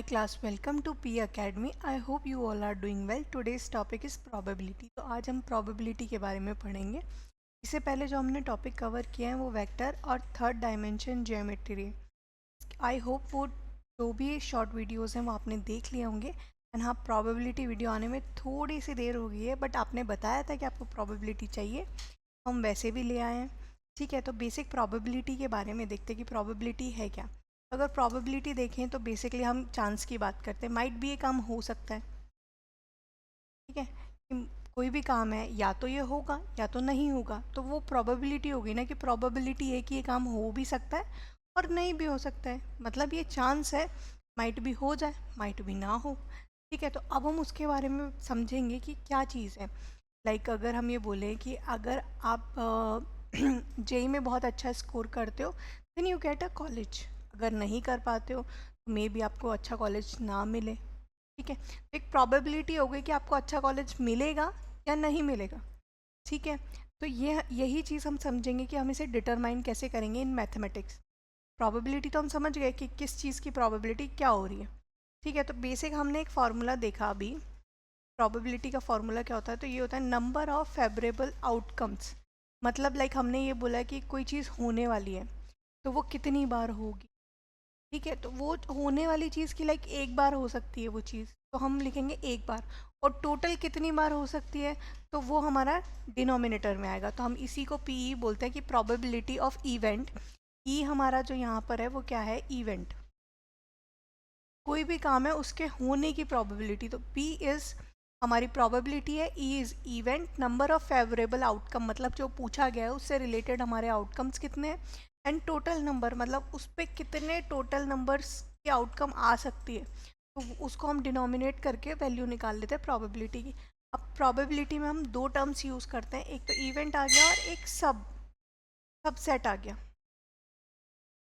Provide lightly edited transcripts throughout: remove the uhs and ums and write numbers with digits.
Hi class, welcome to P Academy. I hope you all are doing well. Today's topic is probability. तो आज हम probability के बारे में पढ़ेंगे. इससे पहले जो हमने टॉपिक कवर किया है वो वेक्टर और third dimension geometry. I hope वो जो भी शॉर्ट वीडियोस हैं वो आपने देख लिए होंगे. एंड हाँ, probability वीडियो आने में थोड़ी सी देर हो गई है, बट आपने बताया था कि आपको probability चाहिए, हम वैसे भी ले आए हैं. ठीक है, तो बेसिक probability के बारे में देखते हैं कि probability है क्या. अगर probability देखें तो बेसिकली हम चांस की बात करते हैं. माइट भी ये काम हो सकता है, ठीक है, कि कोई भी काम है या तो ये होगा या तो नहीं होगा, तो वो probability होगी ना, कि probability है कि ये काम हो भी सकता है और नहीं भी हो सकता है. मतलब ये चांस है, माइट भी हो जाए माइट भी ना हो. ठीक है, तो अब हम उसके बारे में समझेंगे कि क्या चीज़ है. लाइक अगर हम ये बोलें कि अगर आप जेई में बहुत अच्छा स्कोर करते हो then you get a college. अगर नहीं कर पाते हो तो मे बी आपको अच्छा कॉलेज ना मिले. ठीक है, तो एक प्रोबेबिलिटी हो गई कि आपको अच्छा कॉलेज मिलेगा या नहीं मिलेगा. ठीक है, तो ये यही चीज़ हम समझेंगे कि हम इसे डिटरमाइन कैसे करेंगे इन मैथमेटिक्स. प्रोबेबिलिटी तो हम समझ गए कि किस चीज़ की प्रोबेबिलिटी क्या हो रही है. ठीक है, तो बेसिक हमने एक फार्मूला देखा अभी. प्रोबेबिलिटी का फार्मूला क्या होता है, तो ये होता है नंबर ऑफ फेवरेबल आउटकम्स. मतलब लाइक हमने ये बोला कि कोई चीज़ होने वाली है तो वो कितनी बार होगी. ठीक है, तो वो होने वाली चीज़ की लाइक एक बार हो सकती है वो चीज़, तो हम लिखेंगे एक बार. और टोटल कितनी बार हो सकती है, तो वो हमारा डिनोमिनेटर में आएगा. तो हम इसी को पी बोलते हैं कि प्रोबेबिलिटी ऑफ इवेंट. ई हमारा जो यहाँ पर है वो क्या है, इवेंट. कोई भी काम है उसके होने की प्रोबेबिलिटी, तो पी इज़ हमारी प्रोबेबिलिटी है. E is event. Number of favourable outcome, मतलब जो पूछा गया है उससे रिलेटेड हमारे आउटकम्स कितने हैं. एंड टोटल नंबर, मतलब उस पर कितने टोटल नंबर्स के आउटकम आ सकती है, तो उसको हम डिनोमिनेट करके वैल्यू निकाल लेते हैं प्रोबेबिलिटी की. अब प्रोबेबिलिटी में हम दो टर्म्स यूज़ करते हैं, एक तो इवेंट आ गया और एक सबसेट आ गया.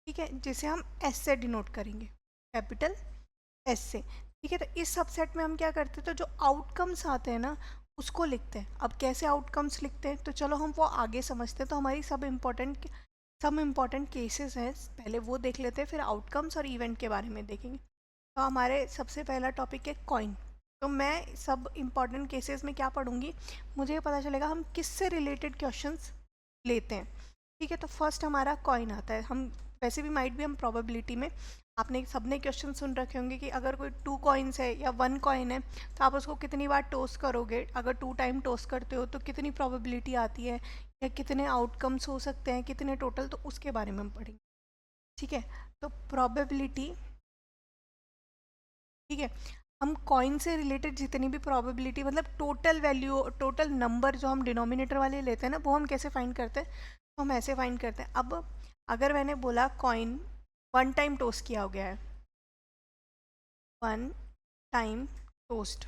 ठीक है, जिसे हम एस से डिनोट करेंगे, कैपिटल एस से. ठीक है, तो इस सबसेट में हम क्या करते हैं, तो जो आउटकम्स आते हैं ना उसको लिखते हैं. अब कैसे आउटकम्स लिखते हैं तो चलो हम वो आगे समझते हैं. तो हमारी सब इम्पॉर्टेंट केसेस हैं, पहले वो देख लेते हैं, फिर आउटकम्स और इवेंट के बारे में देखेंगे. तो हमारे सबसे पहला टॉपिक है कॉइन. तो मैं सब इम्पॉर्टेंट केसेस में क्या पढ़ूंगी, मुझे पता चलेगा हम किससे रिलेटेड क्वेश्चंस लेते हैं. ठीक है, तो फर्स्ट हमारा कॉइन आता है. हम वैसे भी माइट भी हम प्रोबेबिलिटी में आपने सबने क्वेश्चन सुन रखे होंगे कि अगर कोई 2 कॉइन्स है या 1 कॉइन है तो आप उसको कितनी बार टॉस करोगे. अगर 2 टाइम टॉस करते हो तो कितनी प्रोबेबिलिटी आती है या कितने आउटकम्स हो सकते हैं, कितने टोटल, तो उसके बारे में हम पढ़ेंगे. ठीक है, तो प्रोबेबिलिटी. ठीक है, हम कॉइन से रिलेटेड जितनी भी प्रोबेबिलिटी, मतलब टोटल वैल्यू, टोटल नंबर जो हम डिनोमिनेटर वाले लेते हैं ना, वो हम कैसे फाइंड करते हैं, तो हम ऐसे फाइंड करते हैं. अब अगर मैंने बोला कॉइन 1 टाइम टॉस किया हो गया है, 1 टाइम टोस्ट.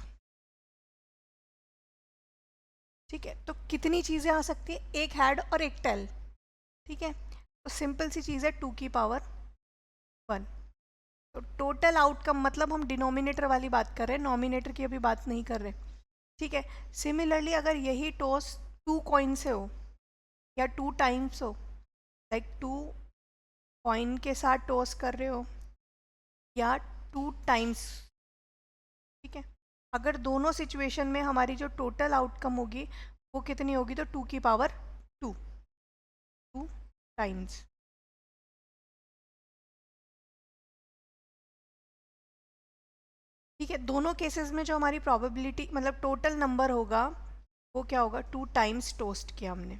ठीक है, तो कितनी चीज़ें आ सकती है, एक हेड और एक टेल. ठीक है, तो सिंपल सी चीज़ है 2 की पावर 1. तो टोटल आउटकम, मतलब हम डिनोमिनेटर वाली बात कर रहे हैं, नॉमिनेटर की अभी बात नहीं कर रहे. ठीक है, सिमिलरली अगर यही टॉस 2 कॉइन से हो या 2 टाइम्स हो, लाइक 2 कॉइन के साथ टॉस कर रहे हो या 2 टाइम्स. ठीक है, अगर दोनों सिचुएशन में हमारी जो टोटल आउटकम होगी वो कितनी होगी, तो 2 की पावर 2, 2 टाइम्स. ठीक है, दोनों केसेस में जो हमारी प्रोबेबिलिटी, मतलब टोटल नंबर होगा वो क्या होगा, 2 टाइम्स टोस्ट किया हमने.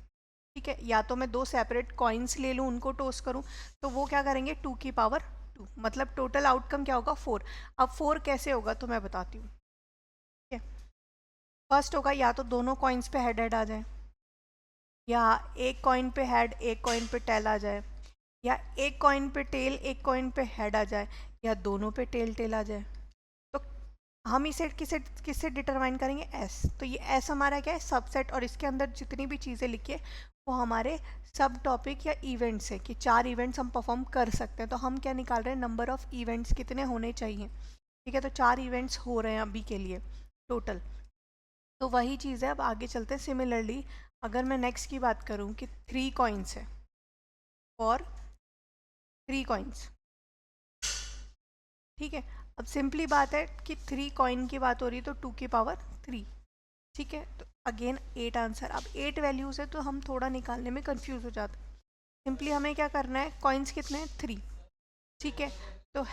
ठीक है, या तो मैं दो सेपरेट कॉइन्स ले लूँ उनको टोस्ट करूँ, तो वो क्या करेंगे 2 की पावर 2, मतलब टोटल आउटकम क्या होगा 4. अब 4 कैसे होगा तो मैं बताती हूँ. ठीक है, फर्स्ट होगा या तो दोनों कॉइन्स पे हेड हेड आ जाए, या एक कॉइन पे हेड एक कॉइन पे टेल आ जाए, या एक कॉइन पे टेल एक कॉइन पे हेड आ जाए, या दोनों पे टेल टेल आ जाए. तो हम इसे किसे किससे डिटरमाइन करेंगे, एस. तो ये एस हमारा क्या है, सबसेट, और इसके अंदर जितनी भी चीज़ें लिखी है वो हमारे सब टॉपिक या इवेंट्स है, कि 4 इवेंट्स हम परफॉर्म कर सकते हैं. तो हम क्या निकाल रहे हैं, नंबर ऑफ इवेंट्स कितने होने चाहिए. ठीक है, तो 4 इवेंट्स हो रहे हैं अभी के लिए टोटल. तो वही चीज़ है, अब आगे चलते हैं. सिमिलरली अगर मैं नेक्स्ट की बात करूँ कि 3 कॉइन्स है और 3 कॉइन्स. ठीक है, अब सिंपली बात है कि 3 कॉइन की बात हो रही है तो 2 की पावर 3, ठीक है। तो अगेन 8 आंसर। अब 8 वैल्यूज़ है तो हम थोड़ा निकालने में कंफ्यूज हो जाते हैं। सिंपली हमें क्या करना है, कॉइन्स कितने हैं 3, ठीक है। तो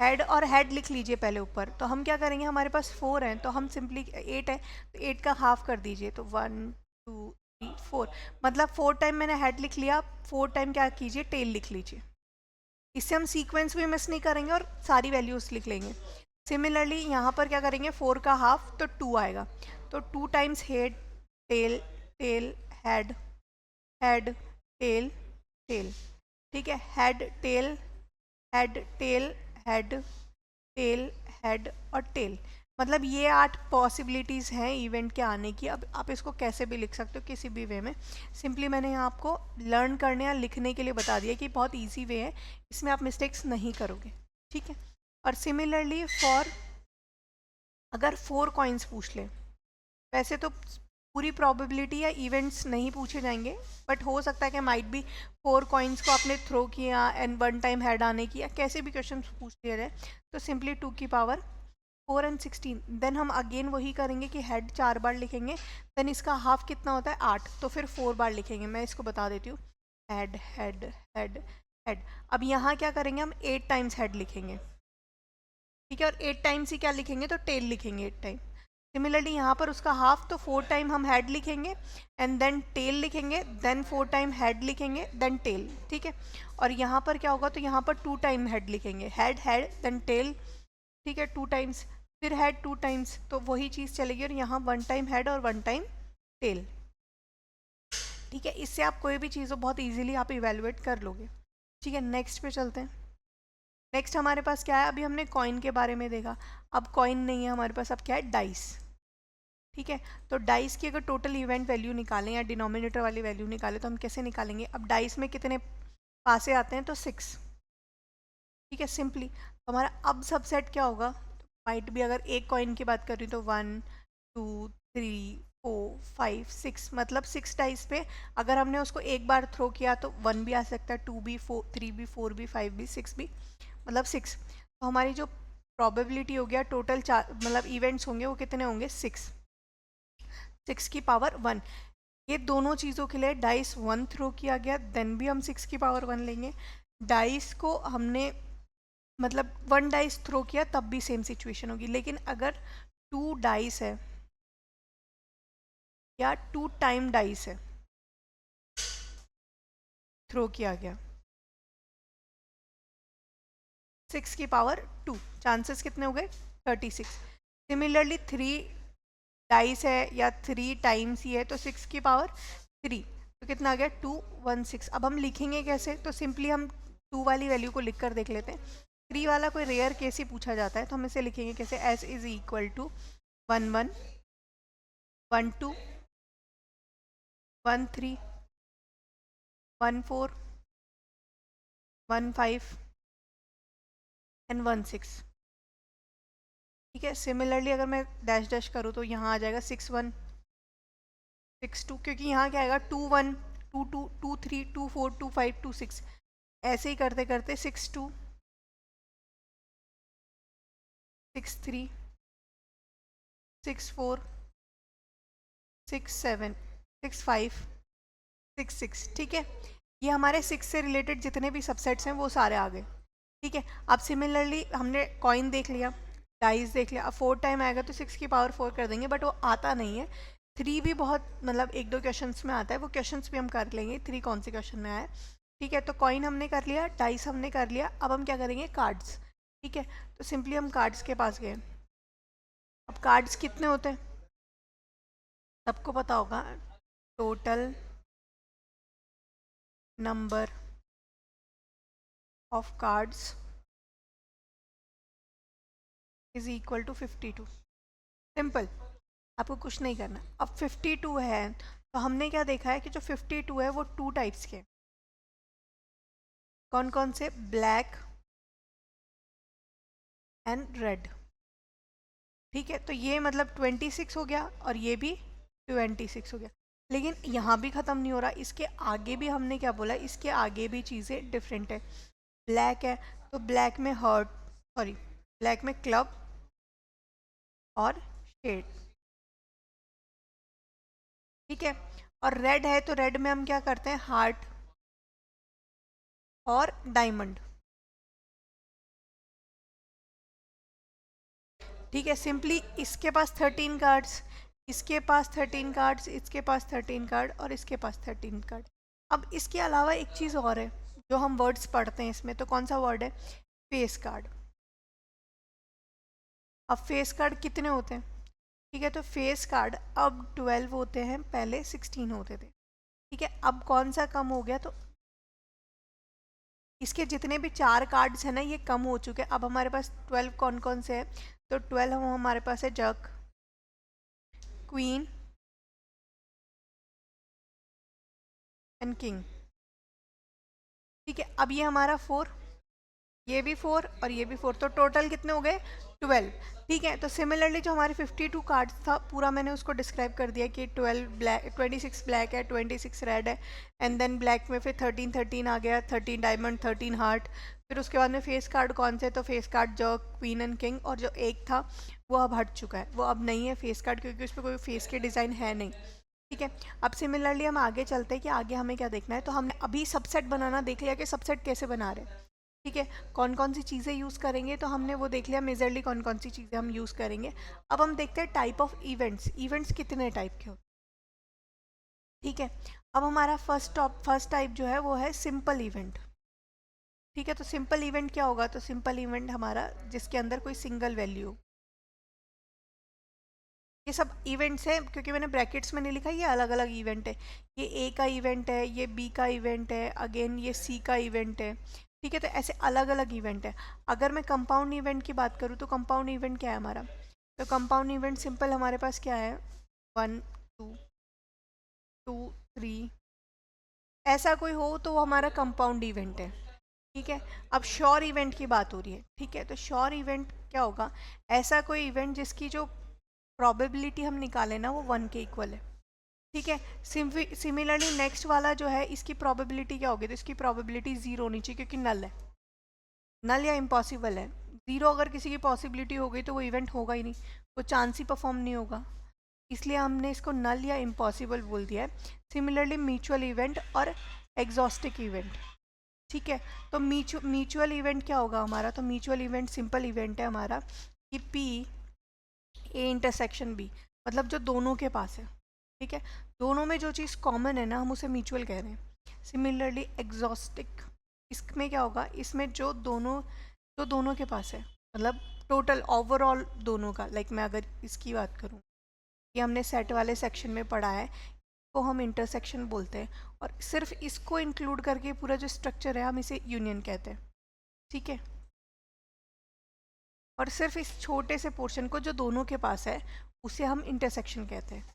हेड और हेड लिख लीजिए पहले ऊपर। तो हम क्या करेंगे, हमारे पास 4 हैं तो हम सिंपली 8 है तो 8 का हाफ कर दीजिए, तो 1 2 3 4, मतलब 4 टाइम मैंने हेड लिख लिया, 4 टाइम क्या कीजिए टेल लिख लीजिए। इससे हम सीक्वेंस भी मिस नहीं करेंगे और सारी वैल्यूज लिख लेंगे। सिमिलरली यहाँ पर क्या करेंगे, 4 का हाफ तो 2 आएगा, तो 2 times head tail tail head head tail tail, ठीक है। Head tail head tail head tail head और टेल, मतलब ये 8 पॉसिबिलिटीज़ हैं इवेंट के आने की। अब आप इसको कैसे भी लिख सकते हो किसी भी वे में। सिंपली मैंने यहाँ आपको लर्न करने या लिखने के लिए बता दिया कि बहुत इजी वे है, इसमें आप मिस्टेक्स नहीं करोगे, ठीक है। और सिमिलरली फॉर अगर 4 कॉइन्स पूछ ले, वैसे तो पूरी प्रोबेबिलिटी या इवेंट्स नहीं पूछे जाएंगे, बट हो सकता है कि माइट भी 4 कॉइन्स को आपने थ्रो किया एंड 1 टाइम हेड आने की, या कैसे भी क्वेश्चन पूछ लिया जाए, तो सिंपली 2 की पावर 4 एंड 16। देन हम अगेन वही करेंगे कि हेड 4 बार लिखेंगे, देन इसका हाफ कितना होता है 8, तो फिर 4 बार लिखेंगे। मैं इसको बता देती हूँ, हेड हेड हेड हेड। अब यहाँ क्या करेंगे, हम 8 टाइम्स हेड लिखेंगे, ठीक है, और 8 टाइम्स ही क्या लिखेंगे, तो टेल लिखेंगे 8 टाइम। सिमिलरली यहाँ पर उसका हाफ, तो 4 टाइम हम हेड लिखेंगे एंड देन टेल लिखेंगे, देन 4 टाइम हेड लिखेंगे, देन टेल, ठीक है। और यहाँ पर क्या होगा, तो यहाँ पर 2 टाइम हेड लिखेंगे, हेड हेड देन टेल, ठीक है, 2 टाइम्स, फिर हेड 2 टाइम्स, तो वही चीज़ चलेगी। और यहाँ 1 टाइम हेड और 1 टाइम टेल, ठीक है। इससे आप कोई भी चीज़ हो बहुत ईजिली आप इवेलुएट कर लोगे, ठीक है। नेक्स्ट पे चलते हैं। नेक्स्ट हमारे पास क्या है, अभी हमने कॉइन के बारे में देखा, अब कॉइन नहीं है हमारे पास, अब क्या है, डाइस, ठीक है। तो डाइस की अगर टोटल इवेंट वैल्यू निकालें या डिनोमिनेटर वाली वैल्यू निकालें तो हम कैसे निकालेंगे। अब डाइस में कितने पासे आते हैं, तो 6, ठीक है। सिंपली तो हमारा अब सबसेट क्या होगा, माइट भी अगर एक कॉइन की बात कर रही हूँ तो 1 2 3 4 5 6, मतलब 6 डाइस पे अगर हमने उसको एक बार थ्रो किया तो 1 भी आ सकता है, 2 भी, 4 3 भी, 4 भी, 5 भी, 6 भी, मतलब 6। तो हमारी जो प्रोबेबिलिटी हो गया टोटल, चार मतलब इवेंट्स होंगे वो कितने होंगे, 6 की पावर 1। ये दोनों चीज़ों के लिए डाइस 1 थ्रो किया गया, देन भी हम 6 की पावर 1 लेंगे। डाइस को हमने मतलब 1 डाइस थ्रो किया तब भी सेम सिचुएशन होगी, लेकिन अगर 2 डाइस है या 2 टाइम डाइस है थ्रो किया गया, 6 की पावर 2, चांसेस कितने हो गए, 36। सिमिलरली 3 डाइस है या 3 टाइम्स ही है तो 6 की पावर 3, तो कितना आ गया 216। अब हम लिखेंगे कैसे, तो सिंपली हम 2 वाली वैल्यू को लिख कर देख लेते हैं। 3 वाला कोई रेयर केस ही पूछा जाता है तो हम इसे लिखेंगे कैसे, S is equal to 1 1 1 2 1 3 1 4 1 5 and 1 6, ठीक है। सिमिलरली अगर मैं डैश डैश करूँ तो यहाँ आ जाएगा 6 1 6 2, क्योंकि यहाँ क्या आएगा 2 1 2 2 2 3 2 4 2 5 2 6, ऐसे ही करते करते 6 2 6 3 6 4 6 7 6 5 6 6, ठीक है। ये हमारे 6 से रिलेटेड जितने भी सबसेट्स हैं वो सारे आ गए, ठीक है। अब सिमिलरली हमने कॉइन देख लिया, डाइस देख लिया, अब 4 टाइम आएगा तो 6 की पावर 4 कर देंगे, बट वो आता नहीं है। 3 भी बहुत मतलब एक दो क्वेश्चंस में आता है, वो क्वेश्चंस भी हम कर लेंगे 3 कौन से क्वेश्चन में आया, ठीक है। तो कॉइन हमने कर लिया, डाइस हमने कर लिया, अब हम क्या करेंगे, कार्ड्स, ठीक है। तो सिंपली हम कार्ड्स के पास गए। अब कार्ड्स कितने होते हैं सबको पता होगा, total number of cards is equal to 52, simple, आपको कुछ नहीं करना। अब 52 है तो हमने क्या देखा है कि जो 52 है वो 2 टाइप्स के, कौन कौन से, ब्लैक एंड रेड, ठीक है। तो ये मतलब 26 हो गया और ये भी 26 हो गया, लेकिन यहाँ भी ख़त्म नहीं हो रहा, इसके आगे भी हमने क्या बोला, इसके आगे भी चीज़ें डिफरेंट है। ब्लैक है तो ब्लैक में हर्ट, सॉरी, ब्लैक में क्लब और शेड, ठीक है। और रेड है तो रेड में हम क्या करते हैं, हार्ट और डायमंड, ठीक है। सिंपली इसके पास 13 कार्ड्स, इसके पास 13 कार्ड्स, इसके पास 13 कार्ड और इसके पास 13 कार्ड। अब इसके अलावा एक चीज़ और है जो हम वर्ड्स पढ़ते हैं इसमें, तो कौन सा वर्ड है, फेस कार्ड। अब फेस कार्ड कितने होते हैं, ठीक है, तो फेस कार्ड अब 12 होते हैं, पहले 16 होते थे, ठीक है। अब कौन सा कम हो गया, तो इसके जितने भी 4 कार्ड्स हैं ना ये कम हो चुके हैं। अब हमारे पास 12 कौन कौन से हैं, तो 12 हमारे पास है जग, क्वीन एंड किंग, ठीक है। अब ये हमारा 4, ये भी 4 और ये भी 4, तो टोटल कितने हो गए, 12, ठीक है। तो सिमिलरली जो हमारे 52 कार्ड्स था पूरा मैंने उसको डिस्क्राइब कर दिया कि 12 ब्लैक, 26 ब्लैक है, 26 रेड है, एंड देन ब्लैक में फिर 13 आ गया, 13 डायमंड, 13 हार्ट। फिर उसके बाद में फेस कार्ड कौन से, तो फेस कार्ड जो क्वीन एंड किंग, और जो एक था वो अब हट चुका है, वो अब नहीं है फेस कार्ड, क्योंकि उस पर कोई फेस के डिज़ाइन है नहीं, ठीक है। अब सिमिलरली हम आगे चलते हैं कि आगे हमें क्या देखना है। तो हमने अभी सबसेट बनाना देख लिया कि सबसेट कैसे बना रहे हैं, ठीक है, कौन कौन सी चीज़ें यूज़ करेंगे, तो हमने वो देख लिया मेजरली कौन कौन सी चीज़ें हम यूज़ करेंगे। अब हम देखते हैं टाइप ऑफ इवेंट्स, इवेंट्स कितने टाइप के होते हैं, ठीक है। अब हमारा फर्स्ट टाइप जो है वो है सिंपल इवेंट, ठीक है। तो सिंपल इवेंट क्या होगा, तो सिंपल इवेंट हमारा जिसके अंदर कोई सिंगल वैल्यू हो। ये सब इवेंट्स हैं, क्योंकि मैंने ब्रैकेट्स में नहीं लिखा, ये अलग अलग इवेंट है। ये ए का इवेंट है, ये बी का इवेंट है, अगेन ये सी का इवेंट है, ठीक है। तो ऐसे अलग अलग इवेंट है। अगर मैं कंपाउंड इवेंट की बात करूँ तो कंपाउंड इवेंट क्या है हमारा, तो कंपाउंड इवेंट सिंपल हमारे पास क्या है, 1 2 2 3, ऐसा कोई हो तो वो हमारा कंपाउंड इवेंट है, ठीक है। अब श्योर इवेंट की बात हो रही है, ठीक है। तो श्योर इवेंट क्या होगा, ऐसा कोई इवेंट जिसकी जो प्रोबेबिलिटी हम निकालें ना वो 1 के इक्वल है, ठीक है। सिमिलरली नेक्स्ट वाला जो है इसकी प्रोबेबिलिटी क्या होगी, तो इसकी प्रोबेबिलिटी 0 होनी चाहिए, क्योंकि नल है, नल या इम्पॉसिबल है। 0 अगर किसी की पॉसिबिलिटी हो गई तो वो इवेंट होगा ही नहीं, वो चांस ही परफॉर्म नहीं होगा, इसलिए हमने इसको नल या इम्पॉसिबल बोल दिया है। सिमिलरली म्यूचुअल इवेंट और एग्जॉस्टिक इवेंट, ठीक है। तो म्यूचुअल इवेंट क्या होगा हमारा, तो म्यूचुअल इवेंट सिंपल इवेंट है हमारा कि पी ए इंटरसेक्शन बी, मतलब जो दोनों के पास है, ठीक है। दोनों में जो चीज़ कॉमन है ना हम उसे म्यूचुअल कह रहे हैं। सिमिलरली एग्जॉस्टिक, इसमें क्या होगा, इसमें जो दोनों के पास है, मतलब टोटल ओवरऑल दोनों का, लाइक मैं अगर इसकी बात करूँ, ये हमने सेट वाले सेक्शन में पढ़ा है, को हम इंटरसेक्शन बोलते हैं, और सिर्फ इसको इंक्लूड करके पूरा जो स्ट्रक्चर है हम इसे यूनियन कहते हैं, ठीक है। और सिर्फ इस छोटे से पोर्शन को जो दोनों के पास है उसे हम इंटरसेक्शन कहते हैं,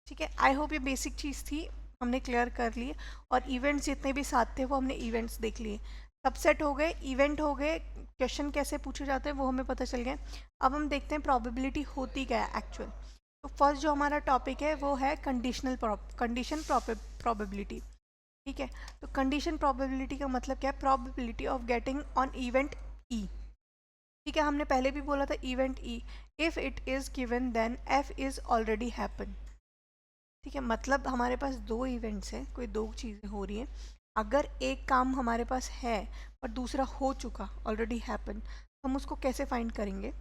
ठीक है। आई होप ये बेसिक चीज़ थी, हमने क्लियर कर ली। और इवेंट्स जितने भी साथ थे वो हमने इवेंट्स देख लिए, सबसेट हो गए, इवेंट हो गए, क्वेश्चन कैसे पूछे जाते हैं वो हमें पता चल गया। अब हम देखते हैं प्रोबेबिलिटी होती क्या है एक्चुअल। तो फर्स्ट जो हमारा टॉपिक है वो है कंडीशन प्रोबेबिलिटी, ठीक है। तो कंडीशन प्रोबेबिलिटी का मतलब क्या है, probability of getting on event E, ठीक है। हमने पहले भी बोला था event E, if it is given then F is already happen, ठीक है। मतलब हमारे पास दो इवेंट्स हैं, कोई दो चीज़ें हो रही हैं, अगर एक काम हमारे पास है और दूसरा हो चुका ऑलरेडी हैपन, हम उसको कैसे फाइंड करेंगे,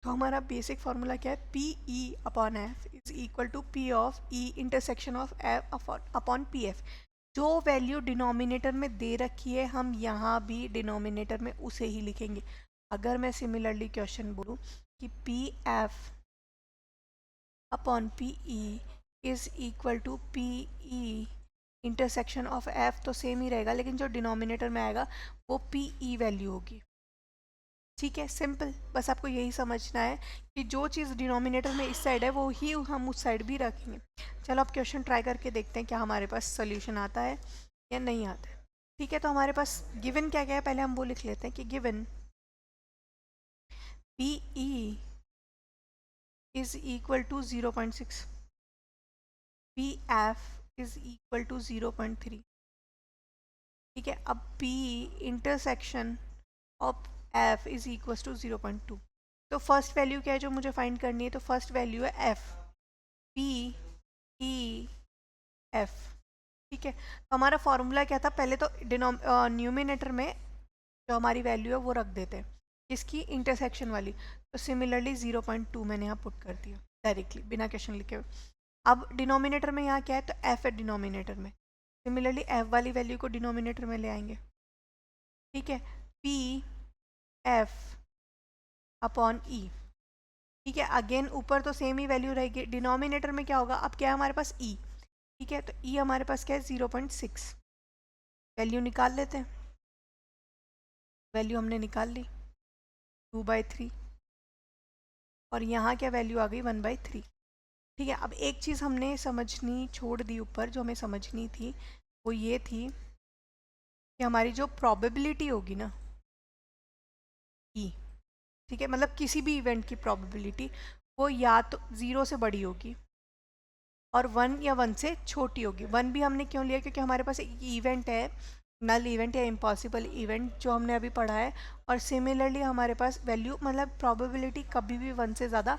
तो हमारा बेसिक फार्मूला क्या है, P E upon F is equal to P of E intersection of F upon P F. जो वैल्यू डिनोमिनेटर में दे रखी है हम यहाँ भी डिनोमिनेटर में उसे ही लिखेंगे। अगर मैं सिमिलरली क्वेश्चन बोलूँ कि P F upon P E is equal to P E intersection of F, तो सेम ही रहेगा, लेकिन जो डिनोमिनेटर में आएगा वो पी ई वैल्यू होगी, ठीक है। सिंपल, बस आपको यही समझना है कि जो चीज़ डिनोमिनेटर में इस साइड है वो ही हम उस साइड भी रखेंगे। चलो अब क्वेश्चन ट्राई करके देखते हैं क्या हमारे पास सोल्यूशन आता है या नहीं आता है, ठीक है। तो हमारे पास गिवन क्या क्या है, पहले हम वो लिख लेते हैं कि given P E is equal to 0.6, P F is equal to 0.3, ठीक है, अब P intersection of F is equal to 0.2। तो फर्स्ट वैल्यू क्या है जो मुझे फाइंड करनी है, तो फर्स्ट वैल्यू है F, P E F। ठीक है, तो हमारा फॉर्मूला क्या था, पहले तो न्यूमिनेटर में जो हमारी वैल्यू है वो रख देते हैं, इसकी इंटरसेक्शन वाली। तो सिमिलरली 0.2 मैंने यहाँ पुट कर दिया डायरेक्टली बिना क्वेश्चन लिखे हुए। अब डिनोमिनेटर में यहाँ क्या है, तो F है डिनोमिनेटर में, सिमिलरली F वाली वैल्यू को डिनोमिनेटर में ले आएंगे। ठीक है, P F अपॉन E। ठीक है, अगेन ऊपर तो सेम ही वैल्यू रहेगी, डिनोमिनेटर में क्या होगा, अब क्या है हमारे पास E। ठीक है, तो E हमारे पास क्या है 0.6, वैल्यू निकाल लेते हैं। वैल्यू हमने निकाल ली 2/3, और यहाँ क्या वैल्यू आ गई 1/3। ठीक है, अब एक चीज़ हमने समझनी छोड़ दी ऊपर, जो हमें समझनी थी वो ये थी कि हमारी जो प्रोबेबिलिटी होगी ना ई, ठीक है, मतलब किसी भी इवेंट की प्रोबेबिलिटी वो या तो 0 से बड़ी होगी और 1 या 1 से छोटी होगी। 1 भी हमने क्यों लिया, क्योंकि हमारे पास एक इवेंट है, नल इवेंट या इम्पॉसिबल इवेंट जो हमने अभी पढ़ा है, और सिमिलरली हमारे पास वैल्यू मतलब प्रोबेबिलिटी कभी भी 1 से ज़्यादा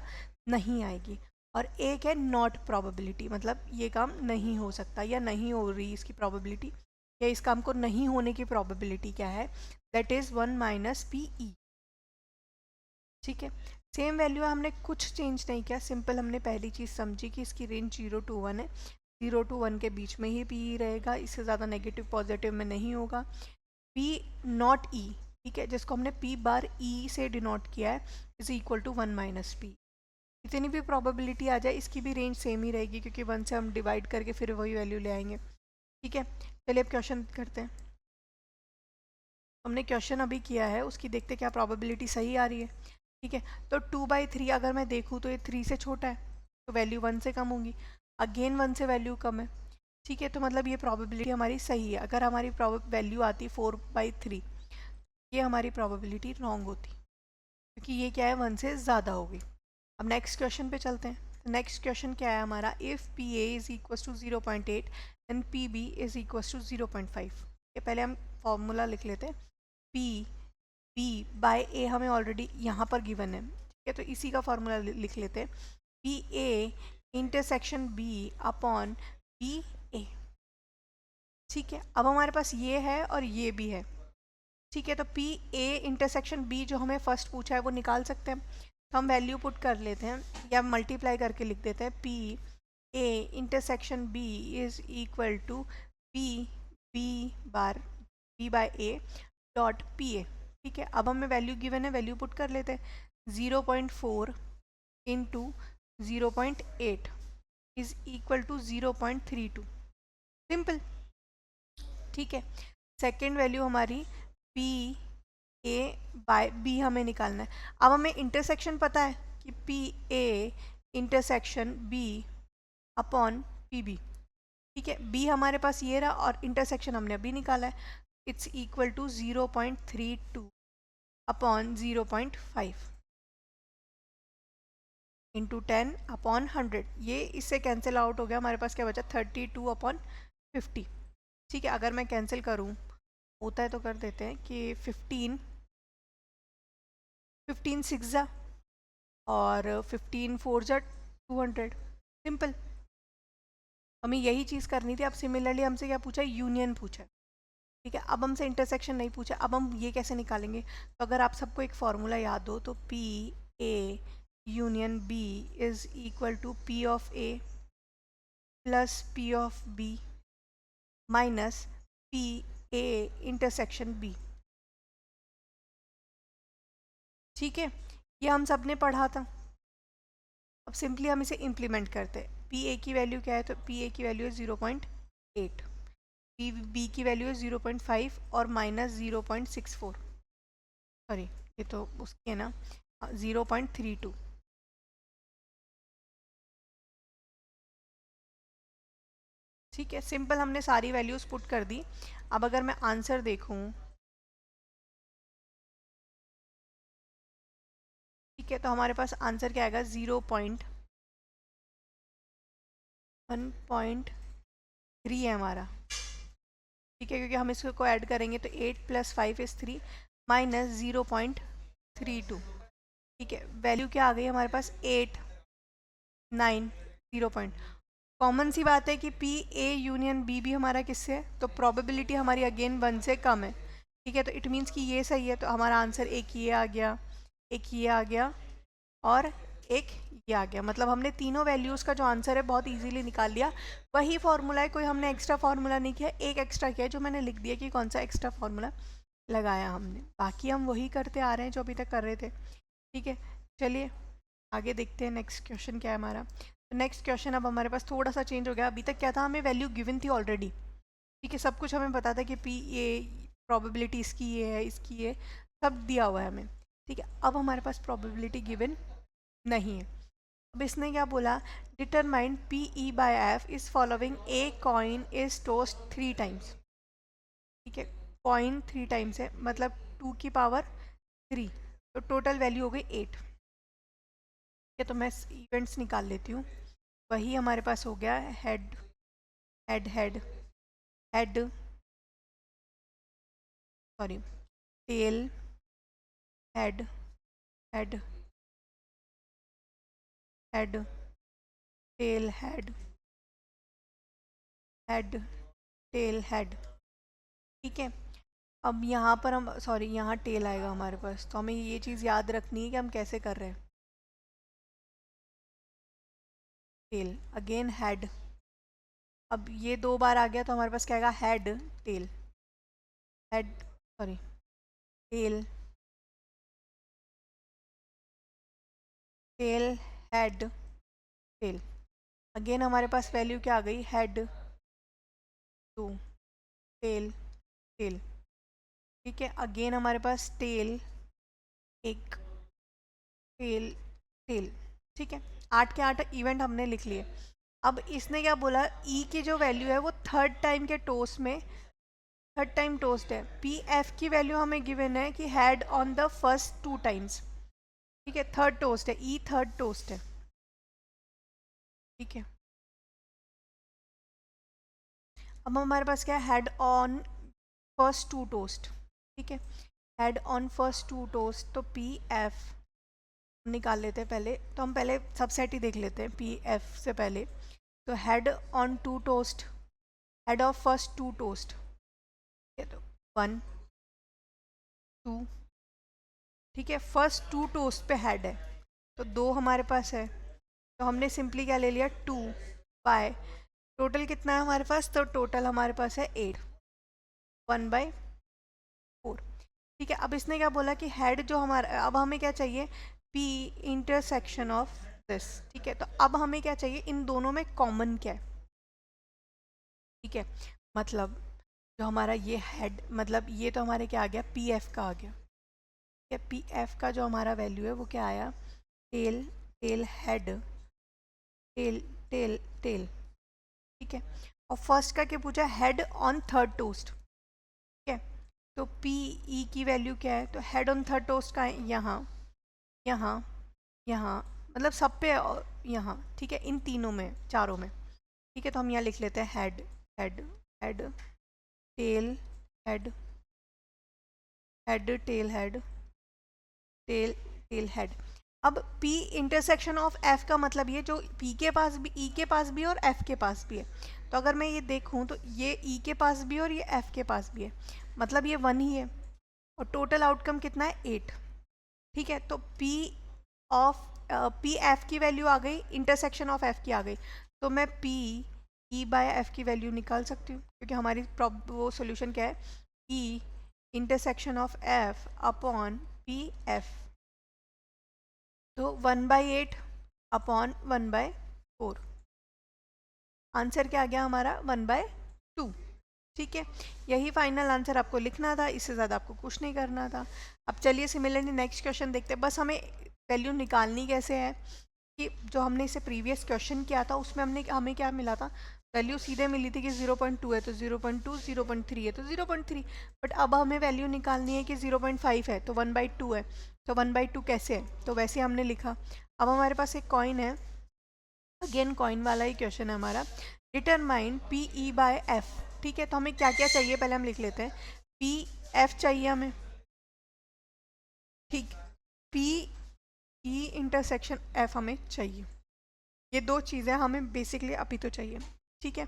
नहीं आएगी। और एक है नॉट प्रोबेबिलिटी, मतलब ये काम नहीं हो सकता या नहीं हो रही इसकी प्रोबेबिलिटी, या इस काम को नहीं होने की प्रोबेबिलिटी क्या है, that is 1 minus P E. ठीक है, सेम वैल्यू है, हमने कुछ चेंज नहीं किया, सिंपल हमने पहली चीज़ समझी कि इसकी रेंज 0 to 1 है, 0 to 1 के बीच में ही पी रहेगा, इससे ज़्यादा नेगेटिव पॉजिटिव में नहीं होगा। पी नॉट ई, ठीक है, जिसको हमने पी बार ई से डिनोट किया है, is equal to 1 minus P. इतनी भी प्रोबेबिलिटी आ जाए इसकी भी रेंज सेम ही रहेगी, क्योंकि 1 से हम डिवाइड करके फिर वही वैल्यू ले आएंगे। ठीक है, चलिए अब क्वेश्चन करते हैं। हमने क्वेश्चन अभी किया है, उसकी देखते क्या प्रोबेबिलिटी सही आ रही है। ठीक है, तो 2/3 अगर मैं देखूँ तो ये 3 से छोटा है, तो वैल्यू 1 से कम होगी, अगेन 1 से वैल्यू कम है। ठीक है, तो मतलब ये प्रोबेबिलिटी हमारी सही है। अगर हमारी वैल्यू आती 4/3, ये हमारी प्रोबेबिलिटी रॉन्ग होती, क्योंकि ये क्या है 1 से ज़्यादा होगी। अब नेक्स्ट क्वेश्चन पे चलते हैं। नेक्स्ट क्वेश्चन क्या है हमारा, if P A is equal to 0.8 and P B is equal to 0.5। ये पहले हम फॉर्मूला लिख लेते हैं, पी बी बाय ए हमें ऑलरेडी यहाँ पर गिवन है। ठीक है, तो इसी का फॉर्मूला लिख लेते हैं, P A intersection B upon P A. ठीक है, अब हमारे पास ये है और ये भी है। ठीक है, तो पी ए इंटरसेक्शन बी जो हमें फर्स्ट पूछा है वो निकाल सकते हैं, तो हम वैल्यू पुट कर लेते हैं या मल्टीप्लाई करके लिख देते हैं, P A intersection B is equal to P B bar B by A dot P A. ठीक है, अब हमें वैल्यू गिवन है, वैल्यू पुट कर लेते हैं, 0.4 into 0.8 is equal to 0.32, simple. ठीक है, सेकेंड वैल्यू हमारी पी ए बाय बी हमें निकालना है। अब हमें इंटरसेक्शन पता है कि P A intersection B upon P B. ठीक है, बी हमारे पास ये रहा और इंटरसेक्शन हमने अभी निकाला है, it's equal to 0.32 upon 0.5 into 10 upon 100। ये इससे कैंसिल आउट हो गया, हमारे पास क्या बचा 32 अपॉन 50। ठीक है, अगर मैं कैंसिल करूँ, होता है तो कर देते हैं कि 15 6 जा और 15 4 जा 200, सिंपल। हमें यही चीज़ करनी थी। अब सिमिलरली हमसे क्या पूछा है, यूनियन पूछा है। ठीक है, अब हमसे इंटरसेक्शन नहीं पूछा, अब हम ये कैसे निकालेंगे, तो अगर आप सबको एक फॉर्मूला याद हो तो P A union B is equal to P of A plus P of B minus P A intersection B. ठीक है, ये हम सब ने पढ़ा था। अब सिंपली हम इसे इम्प्लीमेंट करते हैं। पी ए की वैल्यू क्या है, तो पी ए की वैल्यू है 0.8, पी बी की वैल्यू है 0.5 और माइनस 0.64, सॉरी ये तो उसकी है ना, 0.32। ठीक है, सिंपल हमने सारी वैल्यूज पुट कर दी। अब अगर मैं आंसर देखूं, ठीक है, तो हमारे पास आंसर क्या आएगा, 1.3 है हमारा। ठीक है, क्योंकि हम इसको ऐड करेंगे तो 8 + 5 = 3 माइनस 0.32। ठीक है, वैल्यू क्या आ गई हमारे पास 8 9 0 पॉइंट। कॉमन सी बात है कि पी ए यूनियन बी भी हमारा किससे है, तो प्रोबेबिलिटी हमारी अगेन 1 से कम है। ठीक है, तो इट मीन्स कि ये सही है, तो हमारा आंसर एक ये आ गया, एक ये आ गया और एक ये आ गया। मतलब हमने तीनों वैल्यूज़ का जो आंसर है बहुत इजीली निकाल लिया। वही फार्मूला है, कोई हमने एक्स्ट्रा फार्मूला नहीं किया, एक एक्स्ट्रा किया जो मैंने लिख दिया कि कौन सा एक्स्ट्रा फार्मूला लगाया हमने। बाकी हम वही करते आ रहे हैं जो अभी तक कर रहे थे। ठीक है, चलिए आगे देखते हैं नेक्स्ट क्वेश्चन क्या है हमारा। तो नेक्स्ट क्वेश्चन अब हमारे पास थोड़ा सा चेंज हो गया। अभी तक क्या था, हमें वैल्यू गिवन थी ऑलरेडी। ठीक है, सब कुछ हमें पता था कि पी ए प्रोबेबिलिटी इसकी ये है, इसकी ये, सब दिया हुआ है हमें। ठीक है, अब हमारे पास प्रोबेबिलिटी गिवन नहीं है। अब इसने क्या बोला, determine P E bye F is following a coin is toast 3 times. ठीक है, कॉइन 3 टाइम्स है, मतलब 2 की पावर 3, तो टोटल वैल्यू हो गई 8। ठीक है, तो मैं इवेंट्स निकाल लेती हूँ। वही हमारे पास हो गया head head head head, sorry, tell head head head tail head head tail head. ठीक है, अब यहाँ पर हम, सॉरी, यहाँ टेल आएगा हमारे पास, तो हमें ये चीज़ याद रखनी है कि हम कैसे कर रहे हैं। टेल अगेन हेड, अब ये 2 बार आ गया तो हमारे पास क्या आएगा, head tail head, sorry, tail tail head tail. Again हमारे पास वैल्यू क्या आ गई, हेड 2 टेल टेल। ठीक है, अगेन हमारे पास टेल एक टेल टेल। ठीक है, 8 के 8 इवेंट हमने लिख लिए। अब इसने क्या बोला, ई की जो वैल्यू है वो थर्ड टाइम के टोस्ट में, थर्ड टाइम टोस्ट है। पी एफ की वैल्यू हमें गिवन है कि had on the first 2 times. ठीक है, थर्ड टोस्ट है, ई थर्ड टोस्ट है। ठीक है, अब हमारे पास क्या है, हैड ऑन फर्स्ट 2 टोस्ट। ठीक है, हैड ऑन फर्स्ट 2 टोस्ट, तो पी एफ निकाल लेते हैं पहले, तो हम पहले सबसेट ही देख लेते हैं पी एफ से पहले। तो head on 2 toast, head of first 2 toast, तो 1 2। ठीक है, फर्स्ट 2 टोस्ट पे हेड है, तो 2 हमारे पास है, तो हमने सिंपली क्या ले लिया, 2 बाय टोटल कितना है हमारे पास, तो टोटल हमारे पास है 8, 1/4। ठीक है, अब इसने क्या बोला कि हेड जो हमारा, अब हमें क्या चाहिए, पी इंटरसेक्शन ऑफ दिस। ठीक है, तो अब हमें क्या चाहिए, इन दोनों में कॉमन क्या है। ठीक है, मतलब जो हमारा ये हेड, मतलब ये तो हमारे क्या आ गया, पी एफ का आ गया। ठीक है, पी एफ का जो हमारा वैल्यू है वो क्या आया, tail tail head tail tail tail. ठीक है, और फर्स्ट का क्या पूछा, हेड ऑन थर्ड टोस्ट। ठीक है, तो पी ई की वैल्यू क्या है, तो हेड ऑन थर्ड टोस्ट का है यहाँ यहाँ यहाँ, मतलब सब पे यहाँ। ठीक है, इन तीनों में, चारों में। ठीक है, तो हम यहाँ लिख लेते हैं head head head tail head head tail head tail tail head. अब P इंटरसेक्शन ऑफ F का मतलब ये जो P के पास भी, E के पास भी और F के पास भी है। तो अगर मैं ये देखूँ तो ये E के पास भी और ये F के पास भी है, मतलब ये 1 ही है, और टोटल आउटकम कितना है, 8। ठीक है, तो P F की वैल्यू आ गई, इंटरसेक्शन ऑफ F की आ गई, तो मैं P E बाय F की वैल्यू निकाल सकती हूँ, क्योंकि हमारी वो सोल्यूशन क्या है, E intersection of F upon P F, तो 1/8 अपॉन 1/4। आंसर क्या आ गया हमारा, 1/2। ठीक है, यही फाइनल आंसर आपको लिखना था, इससे ज़्यादा आपको कुछ नहीं करना था। अब चलिए सिमिलरली नेक्स्ट क्वेश्चन देखते हैं। बस हमें वैल्यू निकालनी कैसे है, कि जो हमने इसे प्रीवियस क्वेश्चन किया था उसमें हमें क्या मिला था, वैल्यू सीधे मिली थी कि 0.2 है तो 0.2, 0.3 है तो 0.3, बट अब हमें वैल्यू निकालनी है कि 0.5 है तो 1/2 है, तो 1/2 कैसे है, तो वैसे हमने लिखा। अब हमारे पास एक कॉइन है, अगेन कॉइन वाला ही क्वेश्चन है हमारा, determine P E bye F. ठीक है, तो हमें क्या क्या चाहिए पहले हम लिख लेते हैं। पी एफ चाहिए हमें, ठीक, पी ई इंटरसेक्शन एफ हमें चाहिए। ये दो चीज़ें हमें बेसिकली अभी तो चाहिए, ठीक है।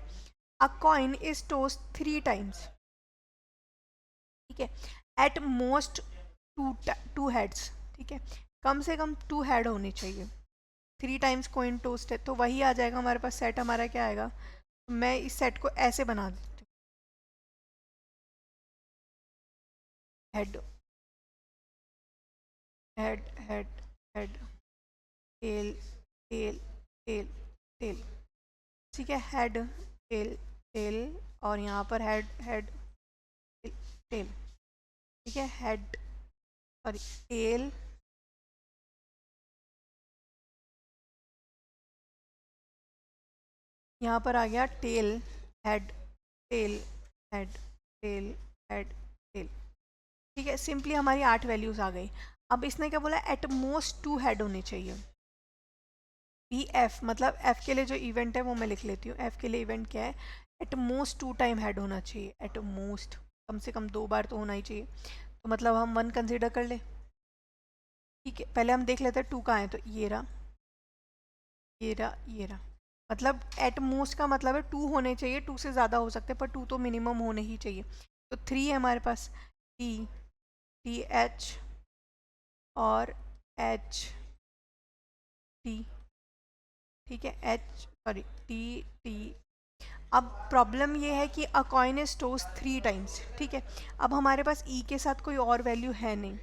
अ कॉइन इज टॉस 3 टाइम्स, ठीक है, एट मोस्ट टू हेड्स, ठीक है, कम से कम 2 हेड होने चाहिए। 3 टाइम्स कॉइन टोस्ट है तो वही आ जाएगा हमारे पास, सेट हमारा क्या आएगा। मैं इस सेट को ऐसे बना देती हूँ, head head head head, tail tail tail tail, ठीक है, हेड टेल टेल, और यहाँ पर हेड हेड टेल टेल, ठीक है, हेड सॉरी टेल, यहाँ पर आ गया tell head tail head tail head tell, ठीक है। सिंपली हमारी 8 वैल्यूज आ गई। अब इसने क्या बोला, एट मोस्ट 2 हेड होने चाहिए। पी एफ मतलब एफ के लिए जो इवेंट है वो मैं लिख लेती हूँ। एफ के लिए इवेंट क्या है, एट मोस्ट 2 टाइम हेड होना चाहिए, एट मोस्ट कम से कम 2 बार तो होना ही चाहिए। तो मतलब हम 1 कंसिडर कर ले, ठीक है। पहले हम देख लेते हैं 2 कहाँ है, तो ये रहा ये रहा ये रहा, मतलब एट मोस्ट का मतलब है 2 होने चाहिए, 2 से ज़्यादा हो सकते हैं पर 2 तो मिनिमम होने ही चाहिए। तो 3 है हमारे पास, टी टी एच और एच टी, ठीक है, एच सॉरी टी टी। अब प्रॉब्लम ये है कि अ कॉइन इज टोस्ट 3 टाइम्स, ठीक है। अब हमारे पास ई के साथ कोई और वैल्यू है नहीं,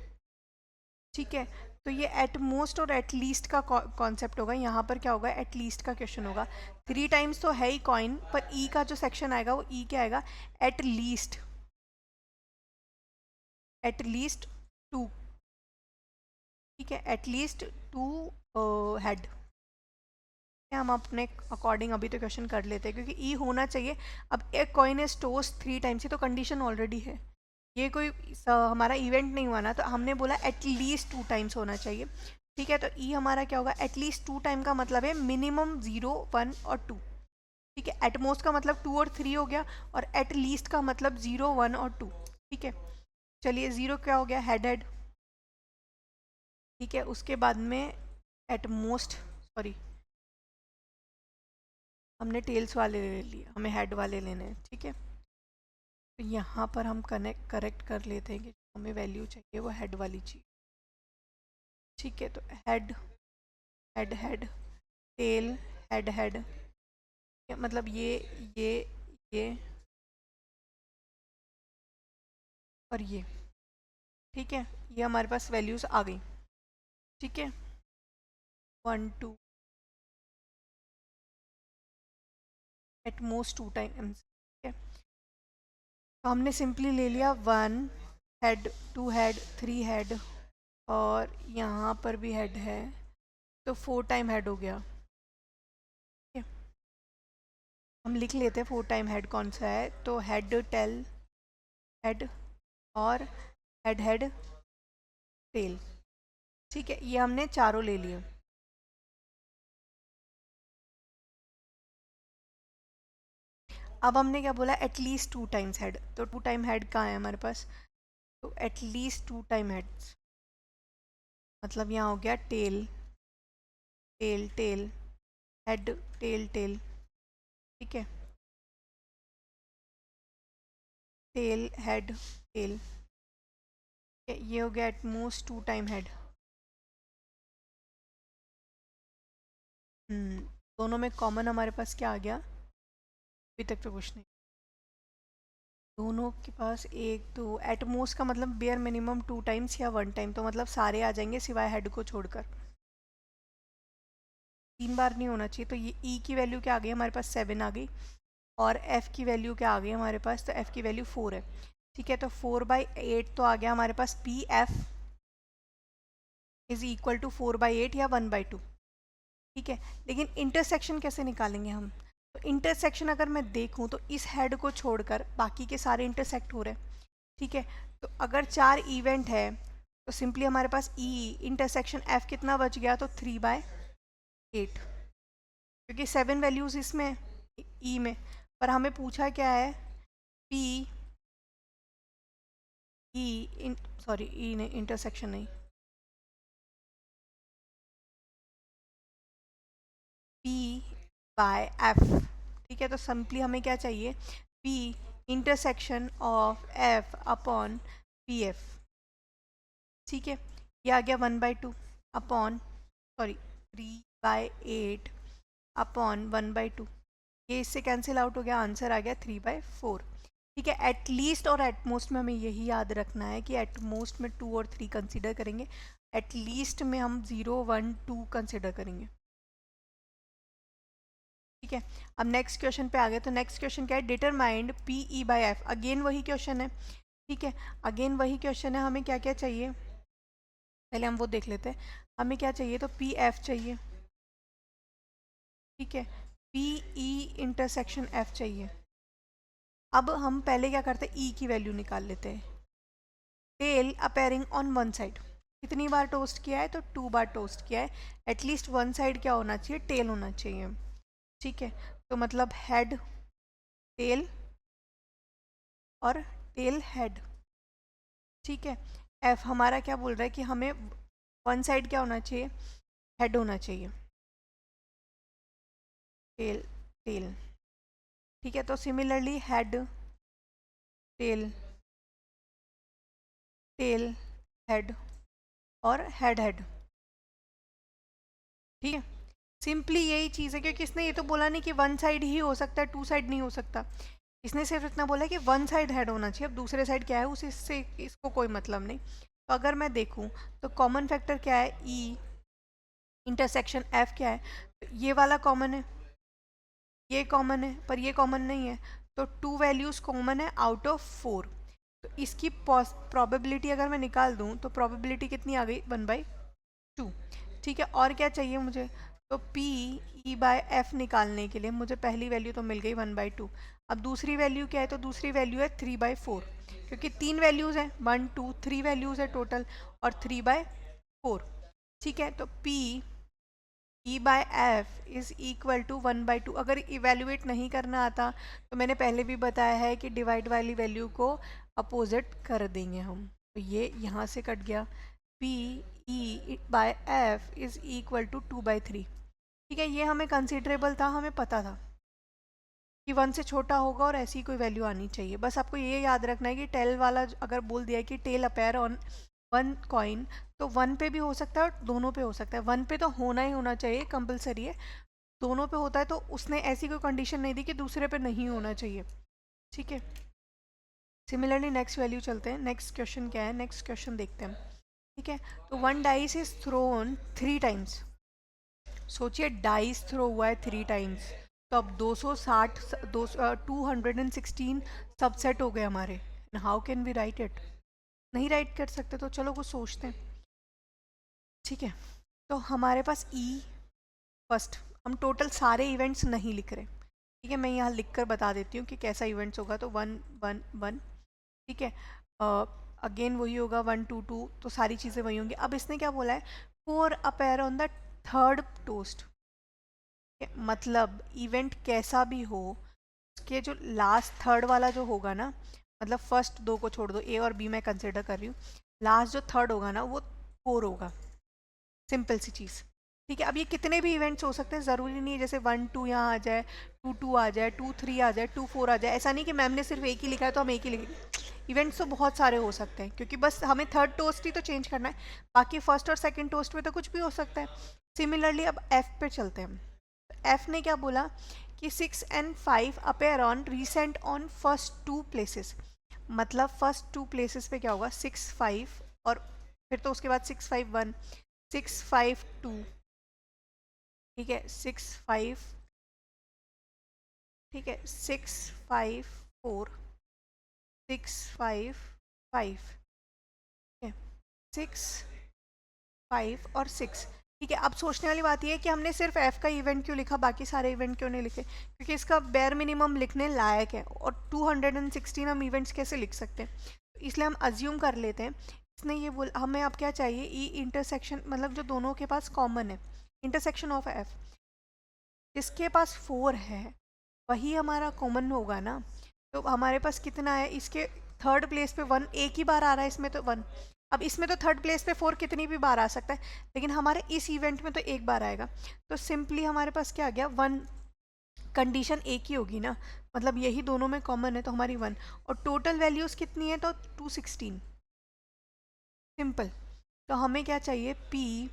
ठीक है। तो ये एट मोस्ट और एट लीस्ट का कॉन्सेप्ट होगा। यहाँ पर क्या होगा, एट लीस्ट का क्वेश्चन होगा। 3 टाइम्स तो है ही कॉइन, पर ई का जो सेक्शन आएगा वो ई क्या आएगा, एट लीस्ट, एट लीस्ट 2, ठीक है, एट लीस्ट 2 हेड। हम अपने अकॉर्डिंग अभी तो क्वेश्चन कर लेते हैं क्योंकि ई होना चाहिए। अब एक कॉइन इज टोस्ट 3 टाइम्स, ये तो कंडीशन ऑलरेडी है, ये कोई हमारा इवेंट नहीं हुआ ना, तो हमने बोला एटलीस्ट 2 टाइम्स होना चाहिए, ठीक है। तो ई हमारा क्या होगा, एटलीस्ट 2 टाइम का मतलब है मिनिमम 0 1 और 2, ठीक है। एटमोस्ट का मतलब 2 और 3 हो गया, और एट लीस्ट का मतलब 0 1 और 2, ठीक है। चलिए 0 क्या हो गया, हेड हेड, ठीक है। उसके बाद में एटमोस्ट सॉरी हमने टेल्स वाले ले लिए, हमें हेड वाले लेने हैं, ठीक है। तो यहाँ पर हम करेक्ट कर लेते हैं कि हमें वैल्यू चाहिए वो हेड वाली चाहिए, ठीक है। तो head head head tail head head, मतलब ये ये और ये, ठीक है। ये हमारे पास वैल्यूज आ गई, ठीक है। 1 2 एट मोस्ट 2 टाइम्स, ठीक है। तो हमने सिंपली ले लिया 1 हेड 2 हेड 3 हेड, और यहाँ पर भी हेड है, तो 4 टाइम हेड हो गया, ठीक है। हम लिख लेते हैं 4 टाइम हेड कौन सा है, तो हेड टेल हेड और हेड हेड टेल, ठीक है। ये हमने चारों ले लिए। अब हमने क्या बोला, एटलीस्ट 2 टाइम्स हेड, तो 2 टाइम हेड कहाँ है हमारे पास, तो एटलीस्ट 2 टाइम हेड्स मतलब यहाँ हो गया tail tail tail head tail tail, ठीक है, टेल हेड टेल, ये हो गया एटमोस्ट 2 टाइम हेड। दोनों में कॉमन हमारे पास क्या आ गया, अभी तक तो कुछ नहीं, दोनों के पास एक दो, एटमोस्ट का मतलब बेयर मिनिमम 2 टाइम्स या 1 टाइम, तो मतलब सारे आ जाएंगे सिवाय हेड को छोड़कर, 3 बार नहीं होना चाहिए। तो ये ई की वैल्यू क्या आ गई हमारे पास, 7 आ गई, और एफ़ की वैल्यू क्या आ गई हमारे पास, तो एफ़ की वैल्यू 4 है, ठीक है। तो 4/8 तो आ गया हमारे पास, P F is equal to 4/8 या 1/2, ठीक है। लेकिन इंटरसेक्शन कैसे निकालेंगे हम, तो इंटरसेक्शन अगर मैं देखूं तो इस हेड को छोड़कर बाकी के सारे इंटरसेक्ट हो रहे हैं, ठीक है। तो अगर 4 इवेंट है तो सिंपली हमारे पास ई इंटरसेक्शन एफ कितना बच गया, तो 3/8, क्योंकि 7 वैल्यूज इसमें ई में, पर हमें पूछा क्या है, पी ई सॉरी ई नहीं, इंटरसेक्शन नहीं, P बाय एफ। ठीक है, तो सिंपली हमें क्या चाहिए, P intersection of F upon P F. ठीक है, ये आ गया 1/2 अपॉन सॉरी 3/8 अपॉन 1/2। ये इससे कैंसिल आउट हो गया, आंसर आ गया 3/4। ठीक है, एट लीस्ट और एट मोस्ट में हमें यही याद रखना है कि एट मोस्ट में 2 और 3 कंसिडर करेंगे, एट लीस्ट में हम 0 1 2 कंसिडर करेंगे। ठीक है, अब नेक्स्ट क्वेश्चन पे आ गए। तो नेक्स्ट क्वेश्चन क्या है, determined P E by F. Again वही क्वेश्चन है। ठीक है, अगेन वही क्वेश्चन है। हमें क्या क्या चाहिए, पहले हम वो देख लेते हैं। हमें क्या चाहिए, तो पी एफ चाहिए। ठीक है, पी ई इंटरसेक्शन एफ चाहिए। अब हम पहले क्या करते हैं, ई की वैल्यू निकाल लेते हैं। Tail appearing on one side, कितनी बार टोस्ट किया है, तो 2 बार टोस्ट किया है। एटलीस्ट वन साइड क्या होना चाहिए, टेल होना चाहिए। ठीक है, तो मतलब हेड टेल और टेल हेड। ठीक है, एफ हमारा क्या बोल रहा है कि हमें वन साइड क्या होना चाहिए, हेड होना चाहिए, टेल टेल। ठीक है, तो similarly head tail tail head और हेड हेड। ठीक है, सिंपली यही चीज़ है, क्योंकि इसने ये तो बोला नहीं कि वन साइड ही हो सकता है, टू साइड नहीं हो सकता। इसने सिर्फ इतना बोला कि वन साइड हेड होना चाहिए। अब दूसरे साइड क्या है, उससे इसको कोई मतलब नहीं। तो अगर मैं देखूं तो कॉमन फैक्टर क्या है, ई इंटरसेक्शन एफ क्या है, तो ये वाला कॉमन है, ये कॉमन है, पर ये कॉमन नहीं है। तो 2 वैल्यूज़ कॉमन है आउट ऑफ 4। तो इसकी प्रोबेबिलिटी अगर मैं निकाल दूं तो प्रोबेबिलिटी कितनी आ गई, 1/2। ठीक है, और क्या चाहिए मुझे, तो P E बाय एफ निकालने के लिए मुझे पहली वैल्यू तो मिल गई 1/2। अब दूसरी वैल्यू क्या है, तो दूसरी वैल्यू है 3/4, क्योंकि 3 वैल्यूज़ हैं, 1 2 3 वैल्यूज़ है टोटल, और 3/4। ठीक है, तो P E by F is equal to 1/2। अगर इवेल्युएट नहीं करना आता तो मैंने पहले भी बताया है कि डिवाइड वाली वैल्यू को अपोजिट कर देंगे हम। तो ये यहाँ से कट गया, P E by F is equal to 2/3। ठीक है, ये हमें कंसिडरेबल था, हमें पता था कि 1 से छोटा होगा और ऐसी कोई वैल्यू आनी चाहिए। बस आपको ये याद रखना है कि टेल वाला अगर बोल दिया है कि tail appear on one coin, तो 1 पे भी हो सकता है और दोनों पे हो सकता है। 1 पे तो होना ही होना चाहिए, कंपलसरी है। दोनों पे होता है तो उसने ऐसी कोई कंडीशन नहीं दी कि दूसरे पे नहीं होना चाहिए। ठीक है, सिमिलरली नेक्स्ट वैल्यू चलते हैं। नेक्स्ट क्वेश्चन क्या है, नेक्स्ट क्वेश्चन देखते हैं। ठीक है, तो 1 डाइस इज थ्रोन 3 टाइम्स। सोचिए डाइस थ्रो हुआ है 3 टाइम्स, तो अब 260 216 सबसेट हो गए हमारे। How can we write it, नहीं राइट कर सकते, तो चलो कुछ सोचते हैं। ठीक है, तो हमारे पास ई फर्स्ट, हम टोटल सारे इवेंट्स नहीं लिख रहे। ठीक है, मैं यहाँ लिख कर बता देती हूँ कि कैसा इवेंट्स होगा। तो 1 1 1। ठीक है, अगेन वही होगा 1 2 2, तो सारी चीज़ें वही होंगी। अब इसने क्या बोला है, 4 appear on the third toast. मतलब इवेंट कैसा भी हो, उसके जो लास्ट थर्ड वाला जो होगा ना, मतलब फर्स्ट 2 को छोड़ दो, ए और बी मैं कंसिडर कर रही हूँ, लास्ट जो थर्ड होगा ना वो 4 होगा। सिंपल सी चीज़। ठीक है, अब ये कितने भी इवेंट्स हो सकते हैं, ज़रूरी नहीं है जैसे 1 2 यहाँ आ जाए, 2 2 आ जाए, 2 3 आ जाए, 2 4 आ जाए। ऐसा नहीं कि मैम ने सिर्फ एक ही लिखा है तो हम एक ही लिखेंगे। इवेंट्स तो बहुत सारे हो सकते हैं, क्योंकि बस हमें थर्ड टोस्ट ही तो चेंज करना है, बाकी फर्स्ट और सेकेंड टोस्ट में तो कुछ भी हो सकता है। सिमिलरली अब एफ पे चलते हैं। एफ ने क्या बोला कि 6 and 5 appear on recent on first 2 places. मतलब फर्स्ट 2 प्लेसेस पे क्या होगा, 6 5, और फिर तो उसके बाद 6 5 1 6 5 2। ठीक है, 6 5, ठीक है 6 5 4 6 5 5। ठीक है, 6 5 और 6। ठीक है, अब सोचने वाली बात यह है कि हमने सिर्फ एफ का इवेंट क्यों लिखा, बाकी सारे इवेंट क्यों नहीं लिखे, क्योंकि इसका बेयर मिनिमम लिखने लायक है, और 216 हम इवेंट्स कैसे लिख सकते हैं। तो इसलिए हम अज्यूम कर लेते हैं इसने ये बोल, हमें अब क्या चाहिए, ई इंटरसेक्शन, मतलब जो दोनों के पास कॉमन है, इंटरसेक्शन ऑफ एफ। जिसके पास 4 है वही हमारा कॉमन होगा ना, तो हमारे पास कितना है, इसके थर्ड प्लेस पे 1 एक ही बार आ रहा है, इसमें तो 1। अब इसमें तो थर्ड प्लेस पे 4 कितनी भी बार आ सकता है, लेकिन हमारे इस इवेंट में तो एक बार आएगा। तो सिंपली हमारे पास क्या आ गया, 1। कंडीशन एक ही होगी ना, मतलब यही दोनों में कॉमन है, तो हमारी 1। और टोटल वैल्यूज़ कितनी है, तो 216। सिंपल। तो हमें क्या चाहिए, पी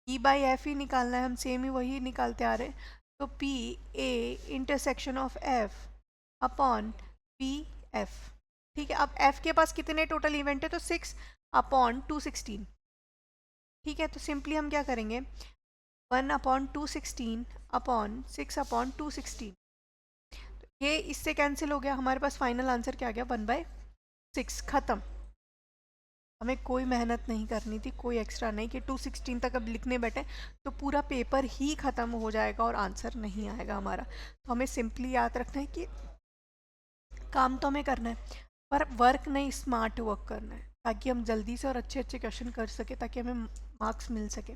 ई बाई एफ ही निकालना है, हम सेम ही वही निकालते आ रहे हैं। तो P A intersection of F upon P F. ठीक है, अब एफ के पास कितने टोटल इवेंट है, तो 6 अपॉन 216। ठीक है, तो सिंपली हम क्या करेंगे, 1/216 अपॉन 6/216। ये इससे कैंसिल हो गया, हमारे पास फाइनल आंसर क्या आ गया, 1/6। ख़त्म। हमें कोई मेहनत नहीं करनी थी, कोई एक्स्ट्रा नहीं कि 216 तक अब लिखने बैठे तो पूरा पेपर ही ख़त्म हो जाएगा और आंसर नहीं आएगा हमारा। तो हमें सिंपली याद रखना है कि काम तो हमें करना है, पर वर्क नहीं, स्मार्ट वर्क करना है, ताकि हम जल्दी से और अच्छे अच्छे क्वेश्चन कर सके, ताकि हमें मार्क्स मिल सके।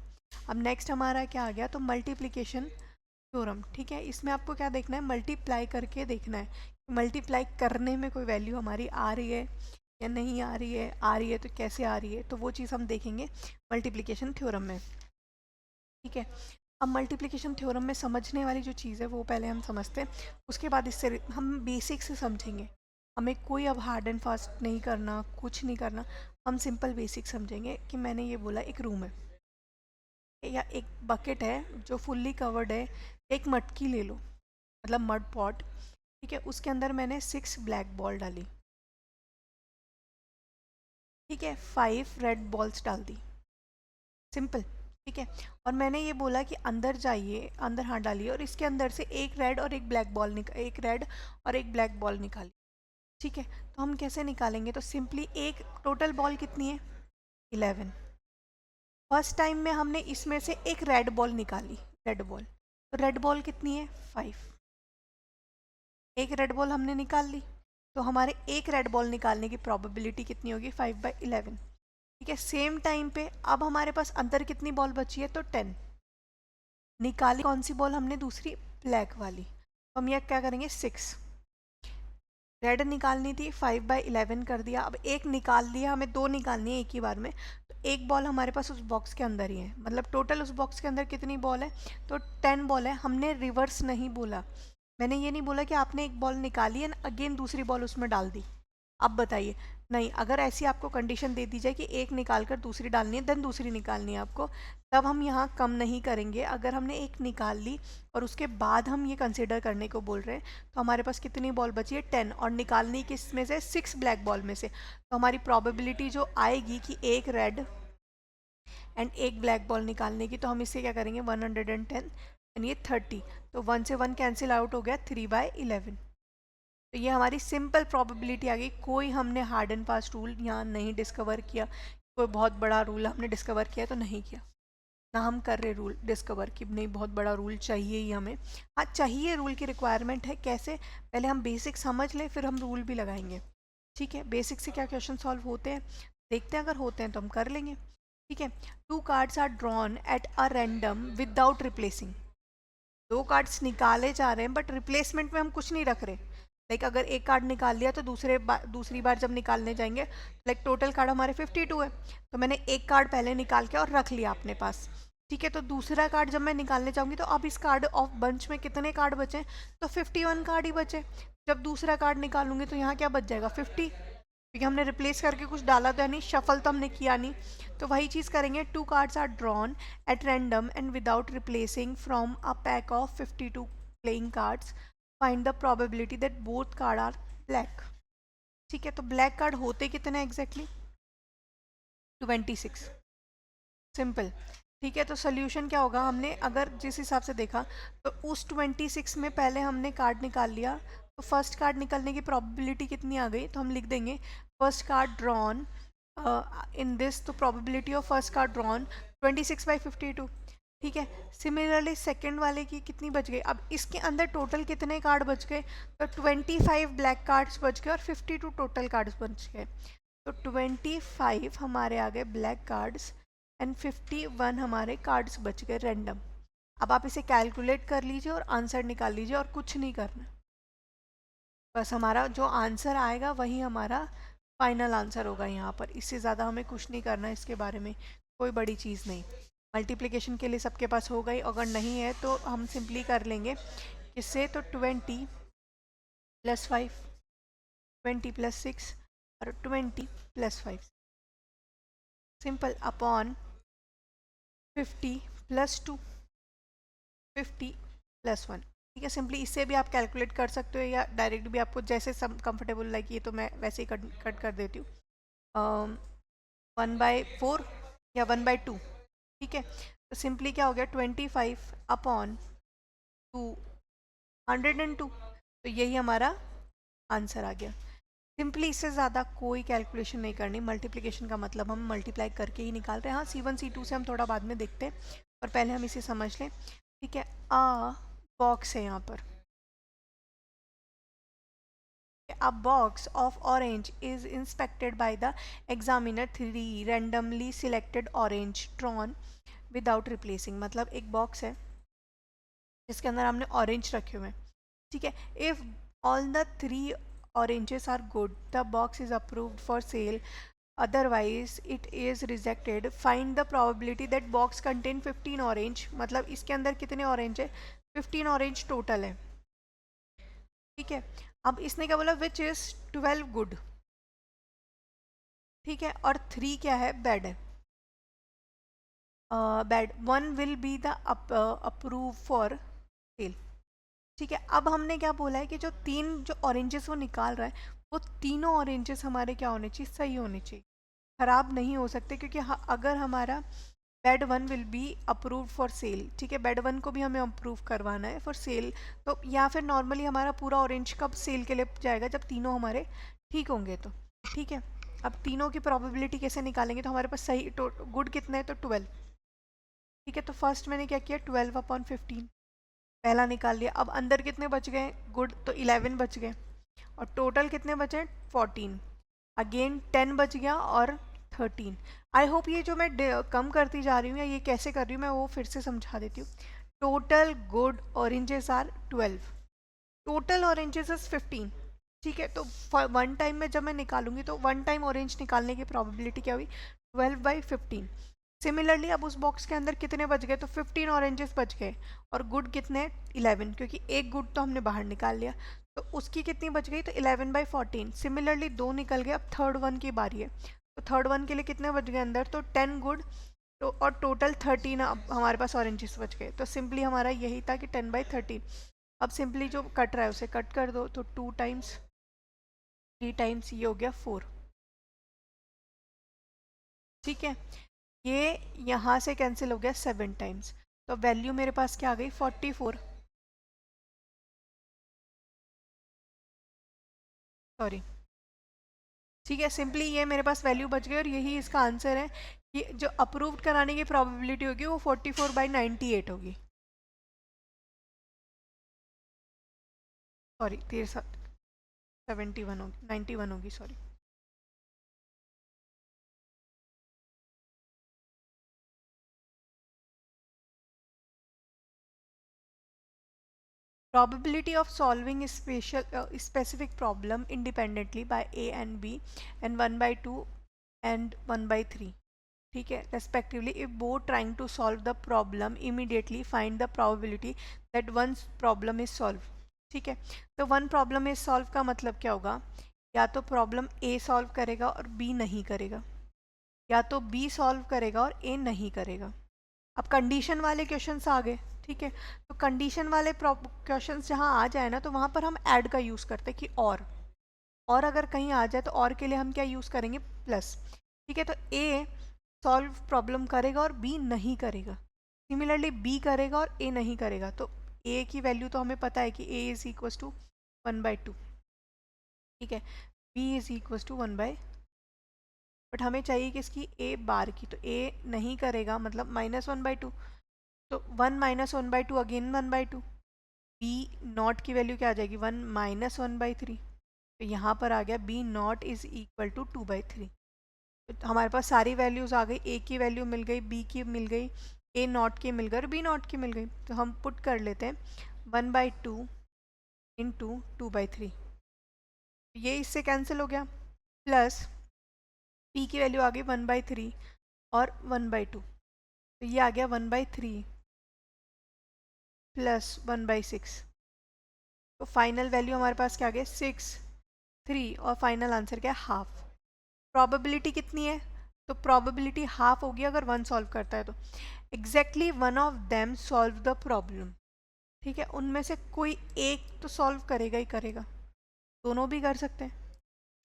अब नेक्स्ट हमारा क्या आ गया, तो मल्टीप्लिकेशन थ्योरम। ठीक है, इसमें आपको क्या देखना है, मल्टीप्लाई करके देखना है, मल्टीप्लाई करने में कोई वैल्यू हमारी आ रही है या नहीं आ रही है, आ रही है तो कैसे आ रही है, तो वो चीज़ हम देखेंगे मल्टीप्लिकेशन थ्योरम में। ठीक है, अब मल्टीप्लिकेशन थ्योरम में समझने वाली जो चीज़ है वो पहले हम समझते हैं, उसके बाद इससे हम बेसिक से समझेंगे। हमें कोई अब हार्ड एंड फास्ट नहीं करना, कुछ नहीं करना, हम सिंपल बेसिक समझेंगे। कि मैंने ये बोला एक रूम है या एक बकेट है जो फुल्ली कवर्ड है, एक मटकी ले लो, मतलब मड पॉट। ठीक है, उसके अंदर मैंने 6 ब्लैक बॉल डाली। ठीक है, 5 रेड बॉल्स डाल दी। सिंपल। ठीक है, और मैंने ये बोला कि अंदर जाइए, अंदर हाथ डालिए और इसके अंदर से एक रेड और एक ब्लैक बॉल एक रेड और एक ब्लैक बॉल निकालिए। ठीक है, तो हम कैसे निकालेंगे, तो सिंपली एक टोटल बॉल कितनी है, 11। फर्स्ट टाइम में हमने इसमें से एक रेड बॉल निकाली, रेड बॉल, तो रेड बॉल कितनी है, 5। एक रेड बॉल हमने निकाल ली, तो हमारे एक रेड बॉल निकालने की प्रोबेबिलिटी कितनी होगी, 5/11। ठीक है, सेम टाइम पे अब हमारे पास अंदर कितनी बॉल बची है, तो 10। निकाली कौन सी बॉल हमने, दूसरी ब्लैक वाली, तो हम यह क्या करेंगे, 6। रेड निकालनी थी, 5/11 कर दिया। अब एक निकाल लिया, हमें 2 निकालनी है एक ही बार में, तो एक बॉल हमारे पास उस बॉक्स के अंदर ही है, मतलब टोटल उस बॉक्स के अंदर कितनी बॉल है, तो 10 बॉल है। हमने रिवर्स नहीं बोला, मैंने ये नहीं बोला कि आपने एक बॉल निकाली है अगेन दूसरी बॉल उसमें डाल दी। अब बताइए, नहीं, अगर ऐसी आपको कंडीशन दे दी जाए कि एक निकाल कर दूसरी डालनी है, देन दूसरी निकालनी है आपको, तब हम यहाँ कम नहीं करेंगे। अगर हमने एक निकाल ली और उसके बाद हम ये कंसिडर करने को बोल रहे हैं, तो हमारे पास कितनी बॉल बची है, 10, और निकालनी किस में से, 6 ब्लैक बॉल में से। तो हमारी प्रोबेबिलिटी जो आएगी कि एक रेड एंड एक ब्लैक बॉल निकालने की, तो हम इससे क्या करेंगे, 110 एंड ये 30, तो 1 से 1 कैंसिल आउट हो गया, 3/11। तो ये हमारी सिंपल प्रोबेबिलिटी आ गई। कोई हमने हार्ड एंड फास्ट रूल यहाँ नहीं डिस्कवर किया, कोई बहुत बड़ा रूल हमने डिस्कवर किया तो नहीं किया, ना हम कर रहे रूल डिस्कवर कि नहीं बहुत बड़ा रूल चाहिए ही हमें। हाँ चाहिए, रूल की रिक्वायरमेंट है, कैसे, पहले हम बेसिक समझ लें फिर हम रूल भी लगाएंगे। ठीक है, बेसिक से क्या क्वेश्चन सॉल्व होते हैं देखते हैं, अगर होते हैं तो हम कर लेंगे। ठीक है, 2 cards are drawn at a random without replacing. 2 cards निकाले जा रहे हैं बट रिप्लेसमेंट में हम कुछ नहीं रख रहे। लाइक अगर एक कार्ड निकाल लिया तो दूसरी बार जब निकालने जाएंगे, लाइक टोटल कार्ड हमारे 52 है, तो मैंने एक कार्ड पहले निकाल के और रख लिया अपने पास। ठीक है, तो दूसरा कार्ड जब मैं निकालने जाऊंगी तो अब इस कार्ड ऑफ बंच में कितने कार्ड बचे, तो 51 कार्ड ही बचे। जब दूसरा कार्ड निकालूंगी तो यहाँ क्या बच जाएगा, 50, क्योंकि हमने रिप्लेस करके कुछ डाला तो है नहीं, शफल तो हमने किया नहीं। तो वही चीज़ करेंगे, 2 cards are drawn at random and without replacing from a pack of 52 playing cards, find the probability that both card are black. ठीक है, तो ब्लैक कार्ड होते कितने एग्जैक्टली, 26। सिंपल। ठीक है, तो सोल्यूशन क्या होगा, हमने अगर जिस हिसाब से देखा तो उस 26 में पहले हमने कार्ड निकाल लिया, तो फर्स्ट कार्ड निकलने की प्रोबेबिलिटी कितनी आ गई, तो हम लिख देंगे first card drawn in this, तो probability of first card drawn 26/52। ठीक है, सिमिलरली सेकेंड वाले की कितनी बच गई, अब इसके अंदर टोटल कितने कार्ड बच गए, तो 25 ब्लैक कार्ड्स बच गए और 52 टोटल कार्ड्स बच गए। तो 25 हमारे आ गए ब्लैक कार्ड्स एंड 51 हमारे कार्ड्स बच गए रैंडम। अब आप इसे कैलकुलेट कर लीजिए और आंसर निकाल लीजिए और कुछ नहीं करना। बस हमारा जो आंसर आएगा वही हमारा फाइनल आंसर होगा यहाँ पर। इससे ज़्यादा हमें कुछ नहीं करना, इसके बारे में कोई बड़ी चीज़ नहीं। मल्टीप्लिकेशन के लिए सबके पास हो गई, अगर नहीं है तो हम सिंपली कर लेंगे किससे, तो 20 + 5, 20 + 6 और 20 + 5 सिंपल अपॉन 50 + 2, 50 + 1। ठीक है, सिंपली इससे भी आप कैलकुलेट कर सकते हो या डायरेक्ट भी, आपको जैसे सब कंफर्टेबल लगे। ये तो मैं वैसे ही कट कर देती हूँ, 1/4 या 1/2। ठीक है, तो सिंपली क्या हो गया, 25 अपॉन 2, 102। तो यही हमारा आंसर आ गया। सिंपली इससे ज़्यादा कोई कैलकुलेशन नहीं करनी। मल्टीप्लिकेशन का मतलब हम मल्टीप्लाई करके ही निकाल रहे हैं। हाँ, C1 C2 से हम थोड़ा बाद में देखते हैं, पर पहले हम इसे समझ लें। ठीक है, बॉक्स है यहाँ पर। A box of orange is inspected by the examiner. 3 randomly selected orange drawn without replacing। मतलब एक बॉक्स है जिसके अंदर हमने ऑरेंज रखे हुए हैं। ठीक है, if all the 3 oranges are good, the box is approved for sale, otherwise it is rejected. Find the probability that box contain 15 orange। मतलब इसके अंदर कितने ऑरेंज है, 15 ऑरेंज टोटल है। ठीक है, अब इसने क्या बोला, विच इज 12 गुड। ठीक है, और 3 क्या है, बैड है। Bad 1 will be the approve for sale. ठीक है, अब हमने क्या बोला है कि जो 3 जो ऑरेंजेस वो निकाल रहा है, वो तीनों ऑरेंजेस हमारे क्या होने चाहिए, सही होने चाहिए, खराब नहीं हो सकते। क्योंकि अगर हमारा bed 1 will be approve for sale, ठीक है, बेड 1 को भी हमें अप्रूव करवाना है फॉर सेल, तो या फिर नॉर्मली हमारा पूरा ऑरेंज कब सेल के लिए जाएगा, जब तीनों हमारे ठीक होंगे तो। ठीक है, अब तीनों की प्रोबेबिलिटी कैसे निकालेंगे, तो हमारे पास सही गुड कितना है, तो 12। ठीक है, तो फर्स्ट मैंने क्या किया, 12/15 पहला निकाल लिया। अब अंदर कितने बच गए गुड, तो 11 बच गए, और टोटल कितने बचे, 14। अगेन 10 बच गया और 13। आई होप ये जो मैं कम करती जा रही हूँ या ये कैसे कर रही हूँ, मैं वो फिर से समझा देती हूँ। Total good oranges are 12, total oranges is 15। ठीक है, तो वन टाइम में जब मैं निकालूंगी तो वन टाइम ऑरेंज निकालने की प्रोबेबिलिटी क्या हुई, 12/15। सिमिलरली अब उस बॉक्स के अंदर कितने बच गए, तो 15 ऑरेंजेस बच गए, और गुड कितने, 11, क्योंकि एक गुड तो हमने बाहर निकाल लिया, तो उसकी कितनी बच गई, तो 11/14। सिमिलरली 2 निकल गए, अब थर्ड वन की बारी है, तो थर्ड वन के लिए कितने बच गए अंदर, तो 10 गुड, तो और टोटल 13 अब हमारे पास ऑरेंजेस बच गए। तो सिंपली हमारा यही था कि 10/13। अब सिंपली जो कट रहा है उसे कट कर दो, तो 2 टाइम्स 3 टाइम्स ये हो गया 4। ठीक है, ये यहाँ से कैंसिल हो गया 7 टाइम्स, तो वैल्यू मेरे पास क्या आ गई, 44। सॉरी, ठीक है, सिंपली ये मेरे पास वैल्यू बच गई, और यही इसका आंसर है कि जो अप्रूव्ड कराने की प्रोबेबिलिटी होगी वो 44/98 होगी। सॉरी, 71 होगी, 91 होगी, sorry. Probability of solving a specific problem independently by A and B and 1/2 and 1/3, ठीक है, respectively, if both trying to solve the problem immediately, find the probability that one problem is solved। ठीक है, तो one problem is solved का मतलब क्या होगा, या तो प्रॉब्लम A सॉल्व करेगा और B नहीं करेगा, या तो B सॉल्व करेगा और A नहीं करेगा। अब कंडीशन वाले क्वेश्चंस आ गए। ठीक है, तो कंडीशन वाले क्वेश्चंस जहाँ आ जाए ना, तो वहाँ पर हम ऐड का यूज़ करते हैं कि और अगर कहीं आ जाए तो और के लिए हम क्या यूज़ करेंगे, प्लस। ठीक है, तो ए सॉल्व प्रॉब्लम करेगा और बी नहीं करेगा, सिमिलरली बी करेगा और ए नहीं करेगा। तो ए की वैल्यू तो हमें पता है कि ए इज इक्वस टू 1/2। ठीक है, B is equals to 1/, but हमें चाहिए किसकी, ए बार की, तो ए नहीं करेगा मतलब -1/2, तो 1 - 1/2 अगेन 1/2। बी नॉट की वैल्यू क्या आ जाएगी, 1 - 1/3, तो यहाँ पर आ गया B not is equal to 2/3। तो हमारे पास सारी वैल्यूज आ गई, ए की वैल्यू मिल गई, बी की मिल गई, ए नॉट की मिल गई और बी नॉट की मिल गई। तो हम पुट कर लेते हैं 1/2 × 2/3। ये इससे कैंसिल हो गया, प्लस p की वैल्यू आ गई 1/3 और 1/2, तो ये आ गया 1/3 प्लस 1/6। तो फाइनल वैल्यू हमारे पास क्या आ गया 6, 3 और फाइनल आंसर क्या है हाफ। प्रोबेबिलिटी कितनी है, तो प्रोबेबिलिटी हाफ होगी अगर वन सॉल्व करता है तो। Exactly one of them solve the problem, ठीक है, उनमें से कोई एक तो सॉल्व करेगा ही करेगा, दोनों भी कर सकते हैं,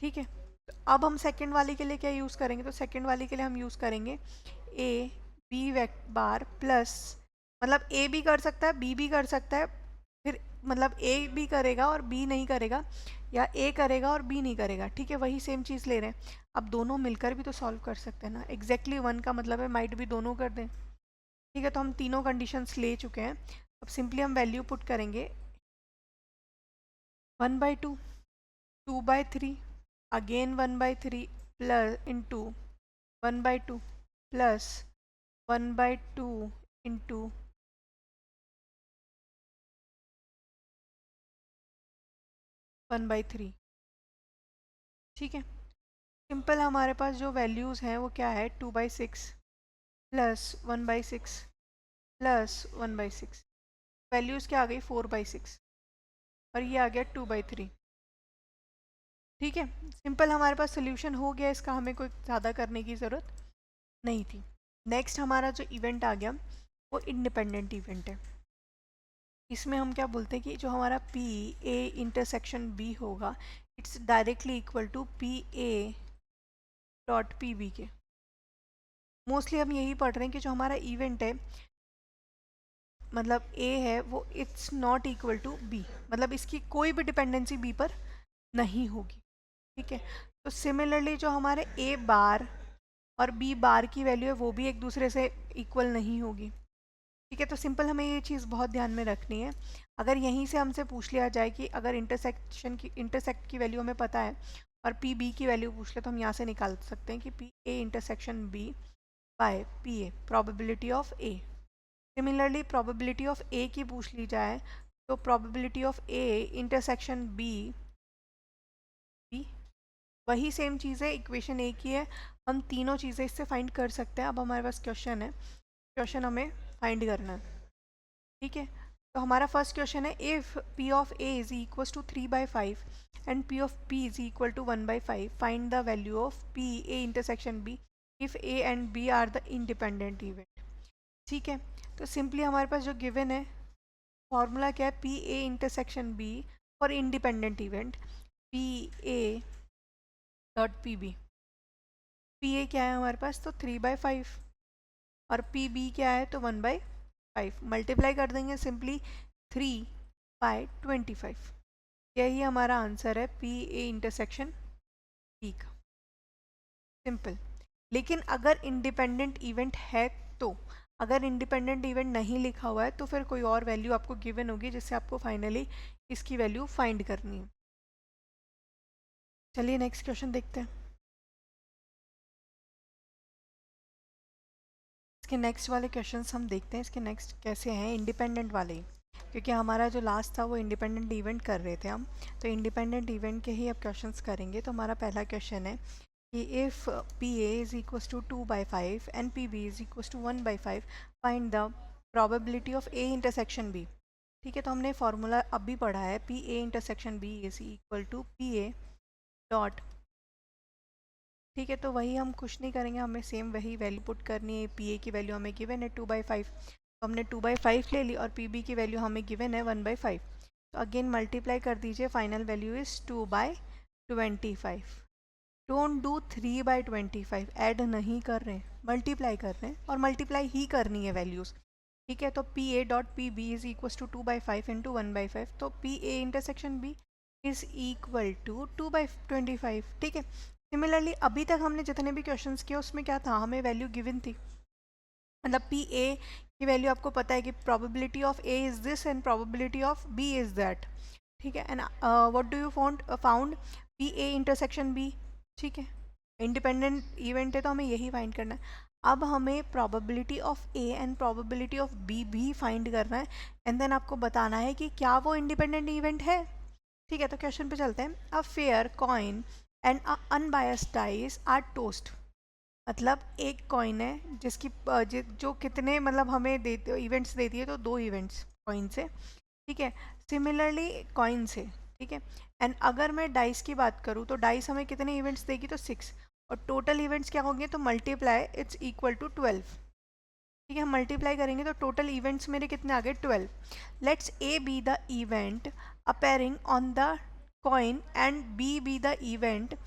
ठीक है। तो अब हम सेकंड वाले के लिए क्या यूज़ करेंगे, तो सेकंड वाले के लिए हम यूज़ करेंगे ए बी बार प्लस, मतलब ए भी कर सकता है बी भी कर सकता है, फिर मतलब ए भी करेगा और बी नहीं करेगा, या ए करेगा और बी नहीं करेगा, ठीक है, वही सेम चीज़ ले रहे हैं। अब दोनों मिलकर भी तो सॉल्व कर सकते हैं ना, एग्जैक्टली वन का मतलब है माइट भी दोनों कर दें, ठीक है। तो हम तीनों कंडीशंस ले चुके हैं। अब सिंपली हम वैल्यू पुट करेंगे 1/2, 2/3, again 1/3 plus into 1/2 plus 1/2 into 1/3, ठीक है। सिंपल हमारे पास जो वैल्यूज़ हैं वो क्या है 2/6 प्लस 1/6 प्लस 1/6, वैल्यूज़ क्या आ गई 4/6 और ये आ गया 2/3, ठीक है। सिंपल हमारे पास सोल्यूशन हो गया इसका, हमें कोई ज़्यादा करने की ज़रूरत नहीं थी। नेक्स्ट हमारा जो इवेंट आ गया वो इंडिपेंडेंट इवेंट है। इसमें हम क्या बोलते हैं कि जो हमारा पी ए इंटरसेक्शन बी होगा it's directly equal to P A dot P B के। मोस्टली हम यही पढ़ रहे हैं कि जो हमारा इवेंट है मतलब ए है वो it's not equal to B, मतलब इसकी कोई भी डिपेंडेंसी बी पर नहीं होगी, ठीक है। तो सिमिलरली जो हमारे ए बार और बी बार की वैल्यू है वो भी एक दूसरे से इक्वल नहीं होगी, ठीक है। तो सिंपल हमें ये चीज़ बहुत ध्यान में रखनी है। अगर यहीं से हमसे पूछ लिया जाए कि अगर इंटरसेक्ट की वैल्यू हमें पता है और पी बी की वैल्यू पूछ ले, तो हम यहाँ से निकाल सकते हैं कि P A intersection B by P A, probability of A. Similarly probability of A की पूछ ली जाए तो probability of A intersection B B, वही सेम चीज़ है, इक्वेशन एक ही है, हम तीनों चीज़ें इससे फाइंड कर सकते हैं। अब हमारे पास क्वेश्चन है, क्वेश्चन हमें फाइंड करना है, ठीक है। तो हमारा फर्स्ट क्वेश्चन है if P of A is equal to 3/5 and P of B is equal to 1/5 find the value of P A intersection B if A and B are the independent event, ठीक है। तो simply हमारे पास जो given है formula क्या है, P A intersection B for independent event P A dot P B. P A क्या है हमारे पास, तो 3/5 और पी बी क्या है तो 1/5, मल्टीप्लाई कर देंगे सिंपली 3/25, यही हमारा आंसर है पी ए इंटरसेक्शन बी का, सिंपल। लेकिन अगर इंडिपेंडेंट इवेंट है तो, अगर इंडिपेंडेंट इवेंट नहीं लिखा हुआ है तो फिर कोई और वैल्यू आपको गिवन होगी जिससे आपको फाइनली इसकी वैल्यू फाइंड करनी है। चलिए नेक्स्ट क्वेश्चन देखते हैं। इसके नेक्स्ट वाले क्वेश्चंस हम देखते हैं, इसके नेक्स्ट कैसे हैं इंडिपेंडेंट वाले ही, क्योंकि हमारा जो लास्ट था वो इंडिपेंडेंट इवेंट कर रहे थे हम, तो इंडिपेंडेंट इवेंट के ही अब क्वेश्चंस करेंगे। तो हमारा पहला क्वेश्चन है कि if P A is equal to 2/5 and P B is equal to 1/5 find the probability of A intersection B, ठीक है। तो हमने फार्मूला अभी पढ़ा है, P A intersection B is equal to P A dot, ठीक है। तो वही हम कुछ नहीं करेंगे, हमें सेम वही वैल्यू पुट करनी है, पी ए की वैल्यू हमें गिवन है 2/5, तो हमने 2/5 ले ली और पी बी की वैल्यू हमें गिवन है 1/5, तो अगेन मल्टीप्लाई कर दीजिए, final value is 2/25। Don't do 3/25, add नहीं कर रहे हैं, मल्टीप्लाई कर रहे हैं और मल्टीप्लाई ही करनी है वैल्यूज़, ठीक है। तो P A dot P B is equal to 2/5 into 1/5, तो P A intersection B is equal to 2/25, ठीक है। सिमिलरली अभी तक हमने जितने भी क्वेश्चंस किए उसमें क्या था, हमें वैल्यू गिवन थी, मतलब पी ए की वैल्यू आपको पता है कि probability of A is this and probability of B is that, ठीक है। And what do you found P A intersection B, ठीक है, इंडिपेंडेंट इवेंट है तो हमें यही फाइंड करना है। अब हमें probability of A and probability of B भी फाइंड करना है, एंड देन आपको बताना है कि क्या वो इंडिपेंडेंट इवेंट है ठीक है, तो क्वेश्चन पे चलते हैं। A fair coin and a unbiased dice are tossed. मतलब एक कॉइन है जिसकी जो कितने मतलब हमें देते इवेंट्स देती है, तो दो इवेंट्स कॉइन से, ठीक है। सिमिलरली कॉइन से, ठीक है। एंड अगर मैं डाइस की बात करूँ तो डाइस हमें कितने इवेंट्स देगी, तो 6, और टोटल इवेंट्स क्या होंगे, तो मल्टीप्लाई इट्स इक्वल टू 12। ठीक है, हम मल्टीप्लाई करेंगे तो टोटल इवेंट्स मेरे कितने आ गए, 12। Let's A be the event appearing on the coin and B be the event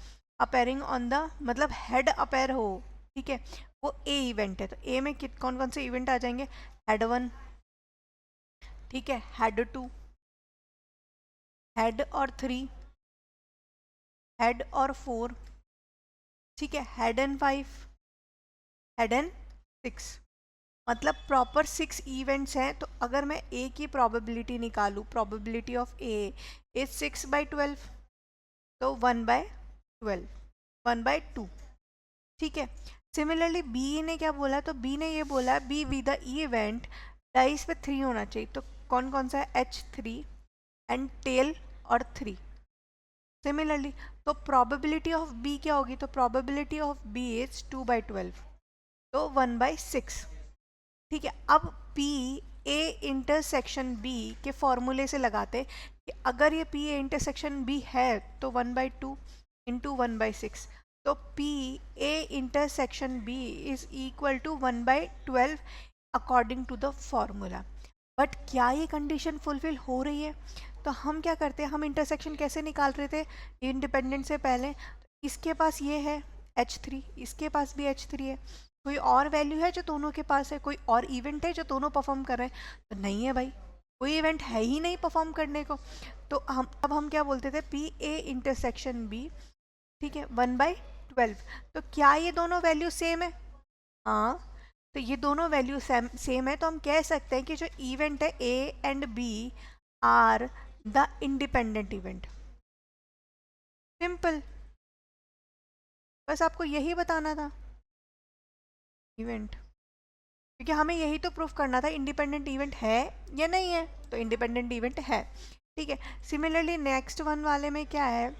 appearing on the, मतलब हेड अपेयर हो, ठीक है, वो ए इवेंट है। तो ए में कौन कौन से इवेंट आ जाएंगे, हेड 1, ठीक है, हेड 2, हेड और 3, हेड और 4, ठीक है, हेड एंड 5, हेड एंड 6। मतलब प्रॉपर 6 इवेंट्स हैं। तो अगर मैं ए की प्रोबेबिलिटी निकालूँ, प्रोबेबिलिटी ऑफ ए इज 6/12, तो 1/12, 1/2, ठीक है। सिमिलरली बी ने क्या बोला, तो बी ने ये बोला B be the event dice पे 3 होना चाहिए। तो कौन कौन सा है, H3 एंड टेल और 3। सिमिलरली तो प्रोबेबिलिटी ऑफ बी क्या होगी, तो प्रोबेबिलिटी ऑफ बी इज 2/12, तो 1/6, ठीक है। अब P A इंटरसेक्शन B के फॉर्मूले से लगाते कि अगर ये P A इंटरसेक्शन B है तो 1/2 इंटू 1/6, तो P A intersection B is equal to 1/12 according to the formula. But क्या ये कंडीशन फुलफिल हो रही है, तो हम क्या करते हैं, हम इंटरसेक्शन कैसे निकाल रहे थे इंडिपेंडेंट से पहले, इसके पास ये है H3, इसके पास भी H3 है, कोई और वैल्यू है जो दोनों के पास है, कोई और इवेंट है जो दोनों परफॉर्म कर रहे हैं, तो नहीं है भाई, कोई इवेंट है ही नहीं परफॉर्म करने को। तो हम क्या बोलते थे, पी ए इंटरसेक्शन बी, ठीक है, 1/12। तो क्या ये दोनों वैल्यू सेम है, हाँ। तो ये दोनों वैल्यू सेम है, तो हम कह सकते हैं कि जो इवेंट है A and B are the independent event. Simple, बस आपको यही बताना था इवेंट, क्योंकि हमें यही तो प्रूफ करना था इंडिपेंडेंट इवेंट है या नहीं है, तो इंडिपेंडेंट इवेंट है, ठीक है। सिमिलरली नेक्स्ट वन वाले में क्या है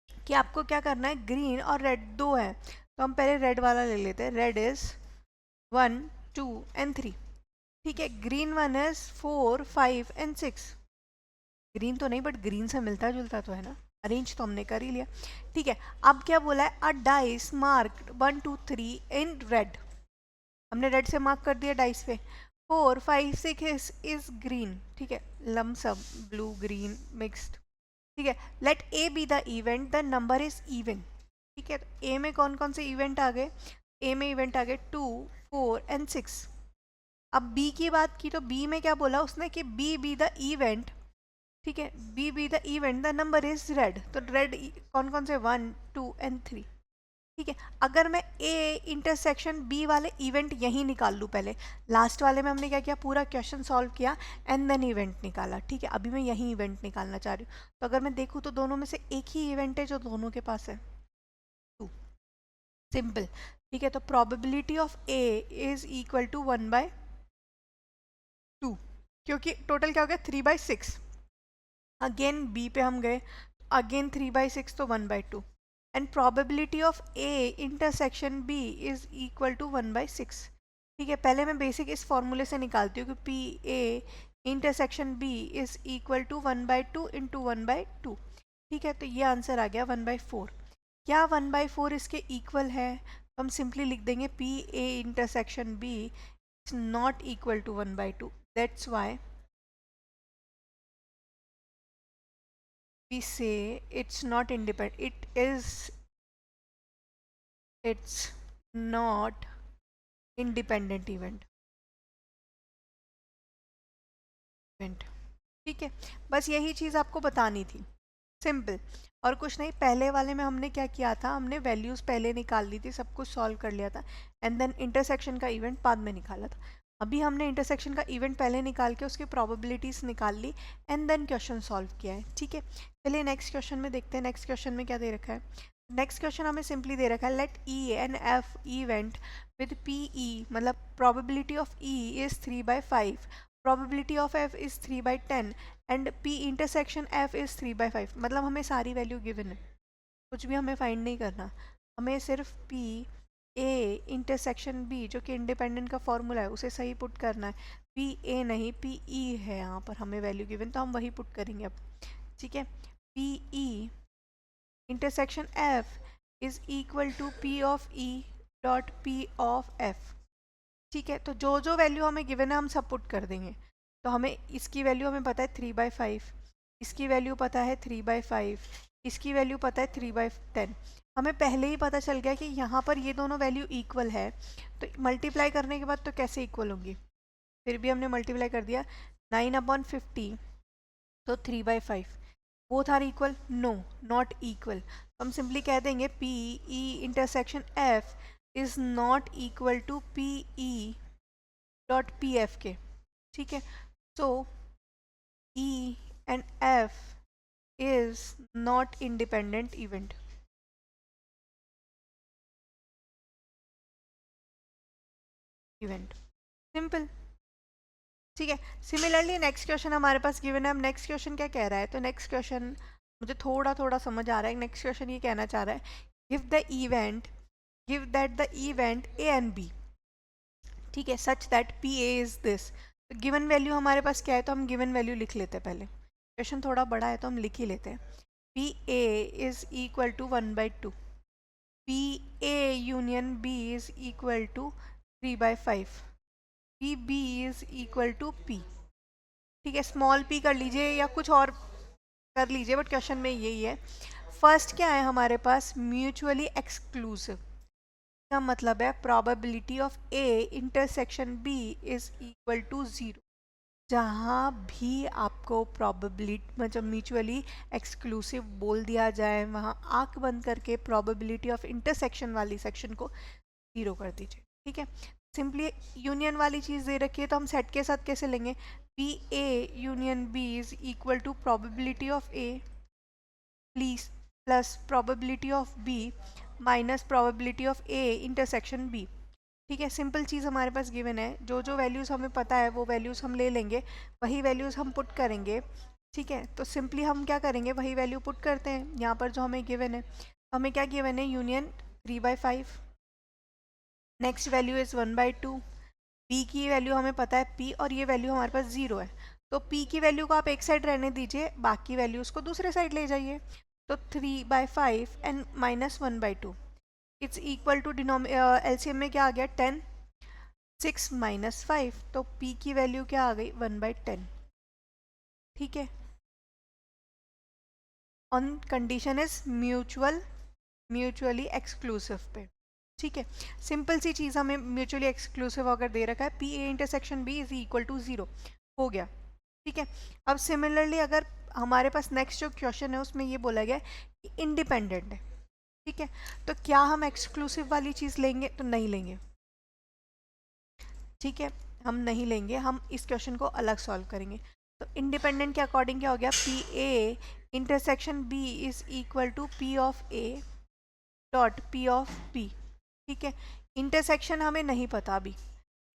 कि आपको क्या करना है, ग्रीन और रेड दो है, तो हम पहले रेड वाला ले लेते हैं। रेड इज 1 2 एंड 3, ठीक है। Green one is 4 5 and 6। Green तो नहीं, बट ग्रीन से मिलता जुलता तो है ना, अरेंज तो हमने कर ही लिया, ठीक है। अब क्या बोला है, अ डाइस मार्क्ड 1 2 3 इन रेड, हमने रेड से मार्क कर दिया डाइस पे। 4 5 6 इज ग्रीन, ठीक है, लमसम ब्लू ग्रीन मिक्स्ड, ठीक है। Let A be the event the number is even, ठीक है। तो ए में कौन कौन से इवेंट आ गए, ए में इवेंट आ गए 2 4 एंड 6। अब बी की बात की तो बी में क्या बोला उसने कि बी बी द इवेंट, ठीक है, B be the event the number is red, तो रेड कौन कौन से 1 2 एंड 3, ठीक है। अगर मैं ए इंटरसेक्शन बी वाले इवेंट यहीं निकाल लूँ, पहले लास्ट वाले में हमने क्या किया, पूरा क्वेश्चन सॉल्व किया एंड देन इवेंट निकाला, ठीक है। अभी मैं यहीं इवेंट निकालना चाह रही हूँ, तो अगर मैं देखूँ तो दोनों में से एक ही इवेंट है जो दोनों के पास है, 2, सिंपल, ठीक है। तो probability of A is equal to 1/2, क्योंकि टोटल क्या हो गया 3/6। अगेन बी पे हम गए, अगेन 3/6, तो 1/2, and probability of A intersection B is equal to 1/6, ठीक है। पहले मैं बेसिक इस फॉर्मूले से निकालती हूँ कि P A intersection B is equal to 1/2 into 1/2, ठीक है। तो ये आंसर आ गया 1/4। क्या 1/4 इसके इक्वल है, तो हम सिंपली लिख देंगे P A intersection B is not equal to 1/2, that's why we say it's not independent, it's not independent event, ठीक है। बस यही चीज़ आपको बतानी थी, सिंपल, और कुछ नहीं। पहले वाले में हमने क्या किया था, हमने वैल्यूज़ पहले निकाल ली थी, सब कुछ सॉल्व कर लिया था, एंड देन इंटरसेक्शन का इवेंट बाद में निकाला था। अभी हमने इंटरसेक्शन का इवेंट पहले निकाल के उसकी प्रोबेबिलिटीज़ निकाल ली एंड देन क्वेश्चन सॉल्व किया है, ठीक है। चलिए नेक्स्ट क्वेश्चन में देखते हैं, नेक्स्ट क्वेश्चन में क्या दे रखा है। नेक्स्ट क्वेश्चन हमें सिंपली दे रखा है, let E and F event with P E, मतलब probability of E is 3/5, probability of f is 3/10 and P intersection F is 3/5, मतलब हमें सारी वैल्यू गिवन है, कुछ भी हमें फाइंड नहीं करना, हमें सिर्फ P A इंटरसेक्शन B जो कि इंडिपेंडेंट का फॉर्मूला है उसे सही पुट करना है। P A नहीं P E है यहाँ पर हमें वैल्यू गिवन, तो हम वही पुट करेंगे अब, ठीक है। P E intersection F is equal to P of E dot P of F, ठीक है। तो जो जो वैल्यू हमें गिवन है हम सब पुट कर देंगे। तो हमें इसकी वैल्यू हमें पता है 3/5, इसकी वैल्यू पता है 3/5, इसकी वैल्यू पता है 3/10। हमें पहले ही पता चल गया कि यहाँ पर ये दोनों वैल्यू इक्वल है, तो मल्टीप्लाई करने के बाद तो कैसे इक्वल होंगी, फिर भी हमने मल्टीप्लाई कर दिया। 9/50 तो 3/5, both are equal, no not equal, तो हम सिंपली कह देंगे P E intersection F is not equal to P E dot P F के, ठीक है। So E and F is not independent event, simple, ठीक है। सिमिलरली नेक्स्ट क्वेश्चन हमारे पास गिवन है। अब नेक्स्ट क्वेश्चन क्या कह रहा है, तो नेक्स्ट क्वेश्चन मुझे थोड़ा थोड़ा समझ आ रहा है। नेक्स्ट क्वेश्चन ये कहना चाह रहा है give that the event A and B, ठीक है, such that P A is this. तो गिवन वैल्यू हमारे पास क्या है, तो हम गिवन वैल्यू लिख लेते हैं। पहले क्वेश्चन थोड़ा बड़ा है तो हम लिख ही लेते हैं। P A is equal to 1/2, P A union B is equal to 3/5, P B is equal to P, ठीक है। स्मॉल पी कर लीजिए या कुछ और कर लीजिए, बट क्वेश्चन में यही है। फर्स्ट क्या है हमारे पास, म्यूचुअली एक्सक्लूसिव, का मतलब है probability of A intersection B is equal to 0। जहाँ भी आपको प्रोबेबिलिटी मतलब म्यूचुअली एक्सक्लूसिव बोल दिया जाए, वहाँ आंख बंद करके प्रोबेबिलिटी ऑफ इंटरसेक्शन वाली सेक्शन को 0 कर दीजिए, ठीक है। सिंपली यूनियन वाली चीज़ दे रखी है तो हम सेट के साथ कैसे लेंगे, P A union B is equal to probability of A plus probability of B minus probability of A intersection B, ठीक है। सिंपल चीज़ हमारे पास गिवन है, जो जो वैल्यूज़ हमें पता है वो वैल्यूज़ हम ले लेंगे, वही वैल्यूज़ हम पुट करेंगे, ठीक है। तो सिंपली हम क्या करेंगे, वही वैल्यू पुट करते हैं यहाँ पर जो हमें गिवन है। हमें क्या गिवन है, union 3/5, next value is 1/2, P की वैल्यू हमें पता है p, और ये वैल्यू हमारे पास 0 है, तो p की वैल्यू को आप एक साइड रहने दीजिए, बाकी वैल्यूज़ को दूसरे साइड ले जाइए। तो 3/5 and minus 1/2 it's equal to LCM में क्या आ गया 10, 6 माइनस 5, तो p की वैल्यू क्या आ गई 1/10, ठीक है। On condition is mutually exclusive पे, ठीक है। सिंपल सी चीज़ हमें म्यूचुअली एक्सक्लूसिव अगर दे रखा है, P A intersection B is equal to 0 हो गया, ठीक है। अब सिमिलरली अगर हमारे पास नेक्स्ट जो क्वेश्चन है उसमें ये बोला गया कि इंडिपेंडेंट है, ठीक है, तो क्या हम एक्सक्लूसिव वाली चीज़ लेंगे, तो नहीं लेंगे, ठीक है, हम नहीं लेंगे, हम इस क्वेश्चन को अलग सॉल्व करेंगे। तो इंडिपेंडेंट के अकॉर्डिंग क्या हो गया, P A intersection B is equal to P of A dot P of B, ठीक है। इंटरसेक्शन हमें नहीं पता अभी,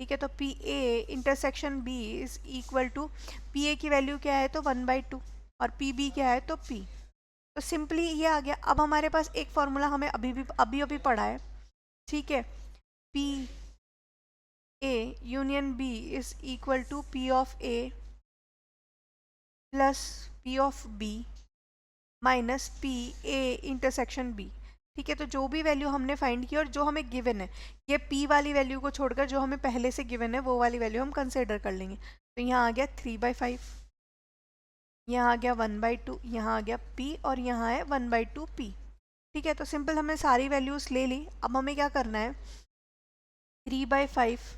ठीक है, तो P A intersection B is equal to P A की वैल्यू क्या है, तो 1/2, और पी बी क्या है, तो पी। तो सिंपली ये आ गया। अब हमारे पास एक फॉर्मूला हमें अभी पढ़ा है, ठीक है, P A union B is equal to P of A plus P of B minus P A intersection B, ठीक है। तो जो भी वैल्यू हमने फाइंड की और जो हमें गिवन है, ये p वाली वैल्यू को छोड़कर जो हमें पहले से गिवन है वो वाली वैल्यू हम कंसिडर कर लेंगे। तो यहाँ आ गया 3/5, यहाँ आ गया 1/2, यहाँ आ गया p, और यहाँ है 1/2 p, ठीक है। तो सिंपल हमने सारी वैल्यूज़ ले ली। अब हमें क्या करना है, 3/5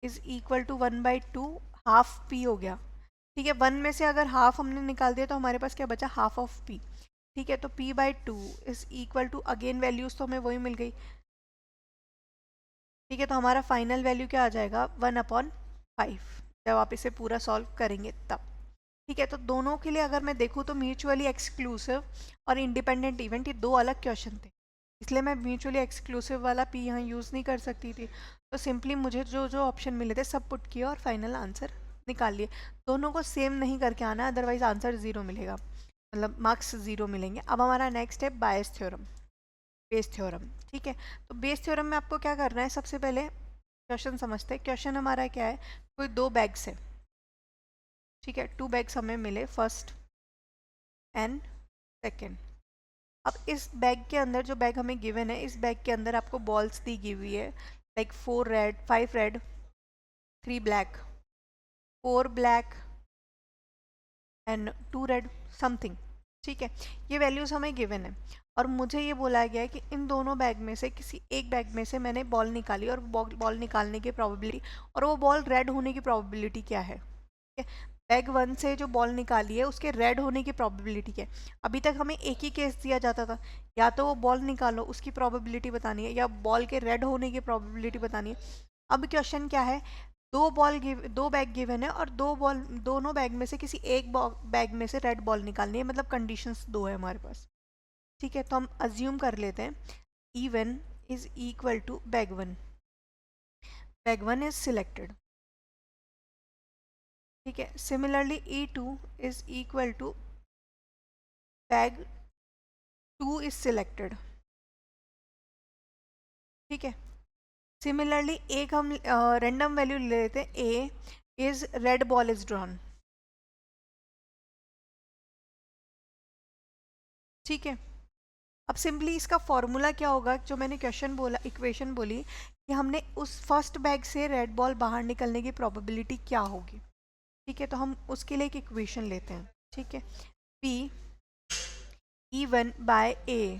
is equal to 1/2, half p हो गया, ठीक है। 1 में से अगर हाफ हमने निकाल दिया तो हमारे पास क्या बचा, हाफ ऑफ p, ठीक है। तो p/2 is equal to, again values तो हमें वही मिल गई, ठीक है। तो हमारा फाइनल वैल्यू क्या आ जाएगा, 1/5, जब आप इसे पूरा सॉल्व करेंगे तब, ठीक है। तो दोनों के लिए अगर मैं देखूँ तो म्यूचुअली एक्सक्लूसिव और इंडिपेंडेंट इवेंट ये दो अलग क्वेश्चन थे, इसलिए मैं म्यूचुअली एक्सक्लूसिव वाला p यहाँ यूज़ नहीं कर सकती थी। तो सिंपली मुझे जो जो ऑप्शन मिले थे सब पुट किया और फाइनल आंसर निकाल लिए। दोनों को सेम नहीं करके आना है, अदरवाइज आंसर 0 मिलेगा, मतलब मार्क्स 0 मिलेंगे। अब हमारा नेक्स्ट है बायस थ्योरम, बेस थ्योरम। ठीक है, तो बेस थ्योरम में आपको क्या करना है, सबसे पहले क्वेश्चन समझते हैं। क्वेश्चन हमारा क्या है, कोई 2 बैग्स है, ठीक है, 2 बैग्स हमें मिले, फर्स्ट एंड सेकेंड। अब इस बैग के अंदर, जो बैग हमें गिवन है, इस बैग के अंदर आपको बॉल्स दी हुई है, like 4 red, 5 red, 3 black, 4 black and 2 read something. ठीक है, ये वैल्यूज हमें गिवन है और मुझे ये बोला गया है कि इन दोनों बैग में से किसी एक बैग में से मैंने बॉल निकाली और बॉल निकालने की प्रोबेबिलिटी, और वो बॉल रेड होने की प्रोबेबिलिटी क्या है। ठीक है, बैग 1 से जो बॉल निकाली है उसके रेड होने की प्रोबेबिलिटी क्या है। अभी तक हमें एक ही केस दिया जाता था, या तो वो बॉल निकालो उसकी प्रोबेबिलिटी बतानी है, या बॉल के रेड होने की प्रोबेबिलिटी बतानी है। अब क्वेश्चन क्या है, दो बैग गिवन है और दोनों बैग में से किसी एक बैग में से रेड बॉल निकालनी है, मतलब कंडीशंस 2 है हमारे पास। ठीक है, तो हम अज्यूम कर लेते हैं E1 is equal to bag 1, bag 1 is selected. ठीक है, similarly E2 is equal to bag 2 is selected. ठीक है, सिमिलरली एक हम रैंडम वैल्यू ले लेते हैं, A is red ball is drawn. ठीक है, अब सिंपली इसका फॉर्मूला क्या होगा, जो मैंने क्वेश्चन बोला, इक्वेशन बोली कि हमने उस फर्स्ट बैग से रेड बॉल बाहर निकलने की प्रोबेबिलिटी क्या होगी। ठीक है, तो हम उसके लिए एक इक्वेशन लेते हैं। ठीक है, P E1 बाय A,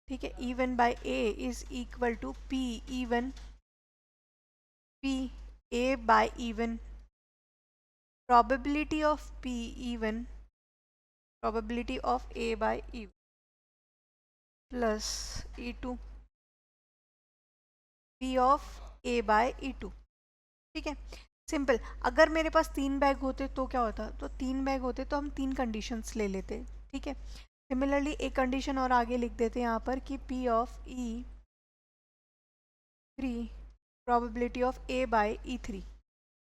ठीक है, E1 by A is equal to P E1 P A by E1, probability of P E1, probability of A by E plus E2 P of A by E2। ठीक है, simple. अगर मेरे पास 3 bag होते तो क्या होता, तो 3 बैग होते तो हम 3 कंडीशंस ले लेते। ठीक है, सिमिलरली एक कंडीशन और आगे लिख देते हैं यहाँ पर कि P of E3 probability of A by E3।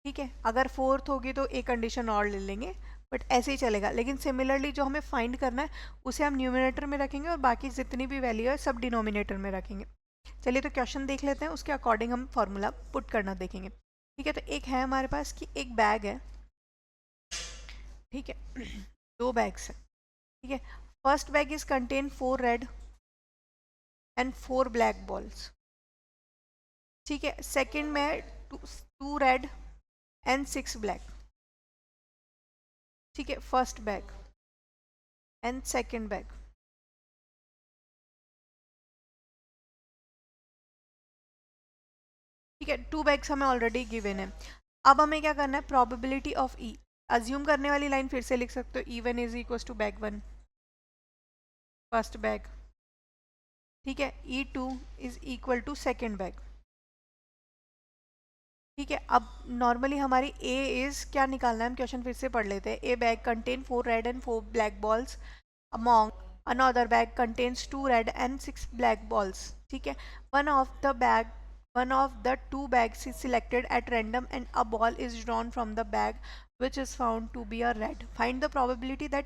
ठीक है, अगर 4th होगी तो एक कंडीशन और ले लेंगे, बट ऐसे ही चलेगा। लेकिन सिमिलरली जो हमें फाइंड करना है उसे हम न्यूमिनेटर में रखेंगे और बाकी जितनी भी वैल्यू है सब डिनोमिनेटर में रखेंगे। चलिए तो क्वेश्चन देख लेते हैं, उसके अकॉर्डिंग हम फॉर्मूला पुट करना देखेंगे। ठीक है, तो एक है हमारे पास कि एक बैग है, ठीक है, 2 बैग्स है। ठीक है, first bag is contain 4 red and 4 black balls. ठीक है, सेकेंड में 2 रेड एंड 6 ब्लैक। ठीक है, first bag and second bag. ठीक है, 2 बैग्स हमें ऑलरेडी गिवन है। अब हमें क्या करना है, प्रोबेबिलिटी ऑफ E, अज्यूम करने वाली लाइन फिर से लिख सकते हो, E1 is equal to bag 1 first bag. ठीक है, E2 is equal to second bag. ठीक है, अब नॉर्मली हमारी A इज क्या निकालना है, हम क्वेश्चन फिर से पढ़ लेते हैं। A bag contain 4 red and 4 black balls among another bag contains 2 red and 6 black balls। ठीक है, one of the 2 bags is selected at random and a ball is drawn from the bag which is found to be a red। Find the probability that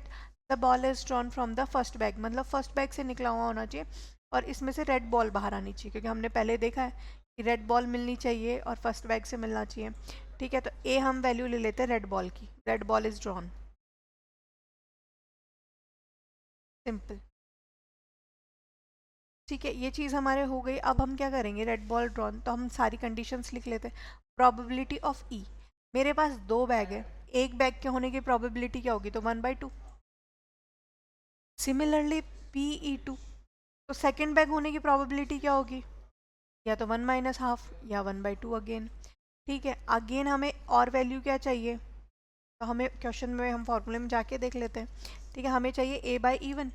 the ball is drawn from the first bag, मतलब first bag से निकला हुआ होना चाहिए और इसमें से red ball बाहर आनी चाहिए, क्योंकि हमने पहले देखा है कि रेड बॉल मिलनी चाहिए और फर्स्ट बैग से मिलना चाहिए। ठीक है, तो ए हम वैल्यू ले लेते हैं रेड बॉल की, red ball is drawn, simple. ठीक है, ये चीज़ हमारे हो गई। अब हम क्या करेंगे, रेड बॉल ड्रॉन, तो हम सारी कंडीशंस लिख लेते हैं। प्रोबेबिलिटी ऑफ ई, मेरे पास 2 बैग है, एक बैग के होने की प्रोबेबिलिटी क्या होगी, तो 1/2। सिमिलरली PE2, तो सेकेंड बैग होने की प्रोबेबिलिटी क्या होगी, या तो 1 माइनस हाफ या 1/2 अगेन। ठीक है, अगेन हमें और वैल्यू क्या चाहिए, तो हमें क्वेश्चन में हम फॉर्मूले में जाके देख लेते हैं। ठीक है, हमें चाहिए A/E1,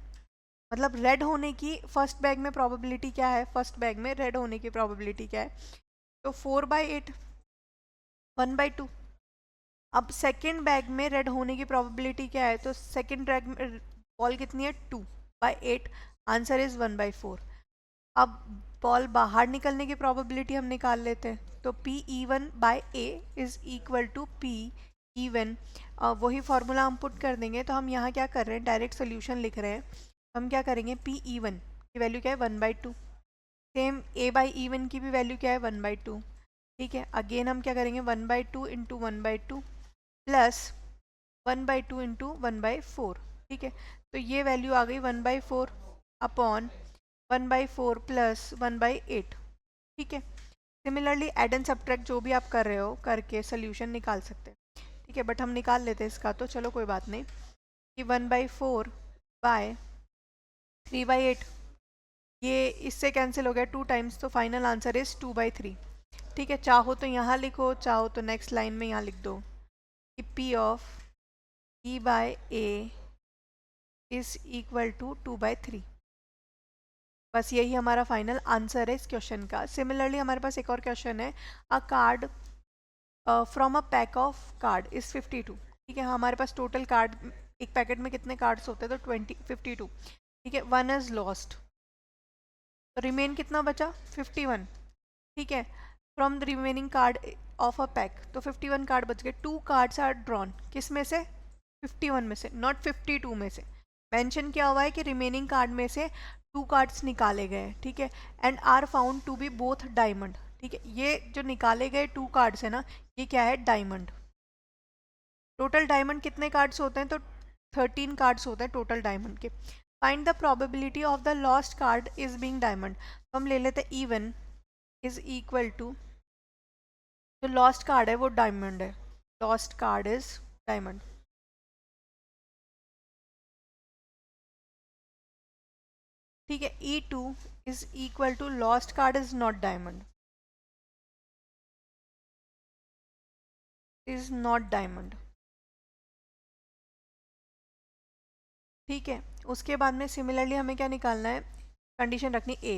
मतलब रेड होने की फर्स्ट बैग में प्रोबेबिलिटी क्या है, फर्स्ट बैग में रेड होने की प्रोबेबिलिटी क्या है, तो 4/8 1/2। अब सेकेंड बैग में रेड होने की प्रोबेबिलिटी क्या है, तो सेकेंड बैग में बॉल कितनी है, 2/8, आंसर इज 1/4। अब बॉल बाहर निकलने की प्रोबेबिलिटी हम निकाल लेते हैं। तो P E one by A is equal to P E one. वही फॉर्मूला हम पुट कर देंगे। तो हम यहाँ क्या कर रहे हैं, डायरेक्ट सोल्यूशन लिख रहे हैं। हम क्या करेंगे, पी ई1 की वैल्यू क्या है 1/2। सेम ए बाई ई1 की भी वैल्यू क्या है 1/2। ठीक है, अगेन हम क्या करेंगे 1/2 इंटू 1/2 प्लस 1/2 इंटू 1/4। ठीक है, तो ये वैल्यू आ गई 1/4 अपॉन 1/4 प्लस 1/8। ठीक है, सिमिलरली एड एंड सब्ट्रैक्ट जो भी आप कर रहे हो करके सोल्यूशन निकाल सकते हैं। ठीक है, बट हम निकाल लेते हैं इसका, तो चलो कोई बात नहीं। कि 1/4 बाय 3/8, ये इससे कैंसिल हो गया 2 टाइम्स, तो फाइनल आंसर इज 2/3। ठीक है, चाहो तो यहाँ लिखो, चाहो तो नेक्स्ट लाइन में यहाँ लिख दो कि P of E by A is equal to 2/3। बस यही हमारा फाइनल आंसर है इस क्वेश्चन का। सिमिलरली हमारे पास एक और क्वेश्चन है, अ card from a pack of card is 52। ठीक है, हमारे पास टोटल कार्ड, एक पैकेट में कितने कार्ड्स होते हैं, तो 52। ठीक है, 1 इज लॉस्ट, तो रिमेन कितना बचा 51। ठीक है, from the remaining card of a pack, तो 51 कार्ड बच गए। 2 कार्ड्स आर ड्रॉन, किस में से 51 में से, नॉट 52 में से। मेंशन क्या हुआ है कि रिमेनिंग कार्ड में से 2 कार्ड्स निकाले गए। ठीक है, and are found to be both diamond. ठीक है, ये जो निकाले गए 2 कार्ड्स है ना, ये क्या है, डायमंड। टोटल डायमंड कितने कार्ड्स होते हैं, तो 13 कार्ड्स होते हैं टोटल डायमंड के। Find the probability of the lost card is being diamond. तो हम ले लेते हैं E1 इज इक्वल टू, जो लॉस्ट कार्ड है वो डायमंड है, लॉस्ट कार्ड इज डायमंड। ठीक है, E2 is equal to lost card is not diamond, is not diamond. ठीक है, उसके बाद में सिमिलरली हमें क्या निकालना है, कंडीशन रखनी ए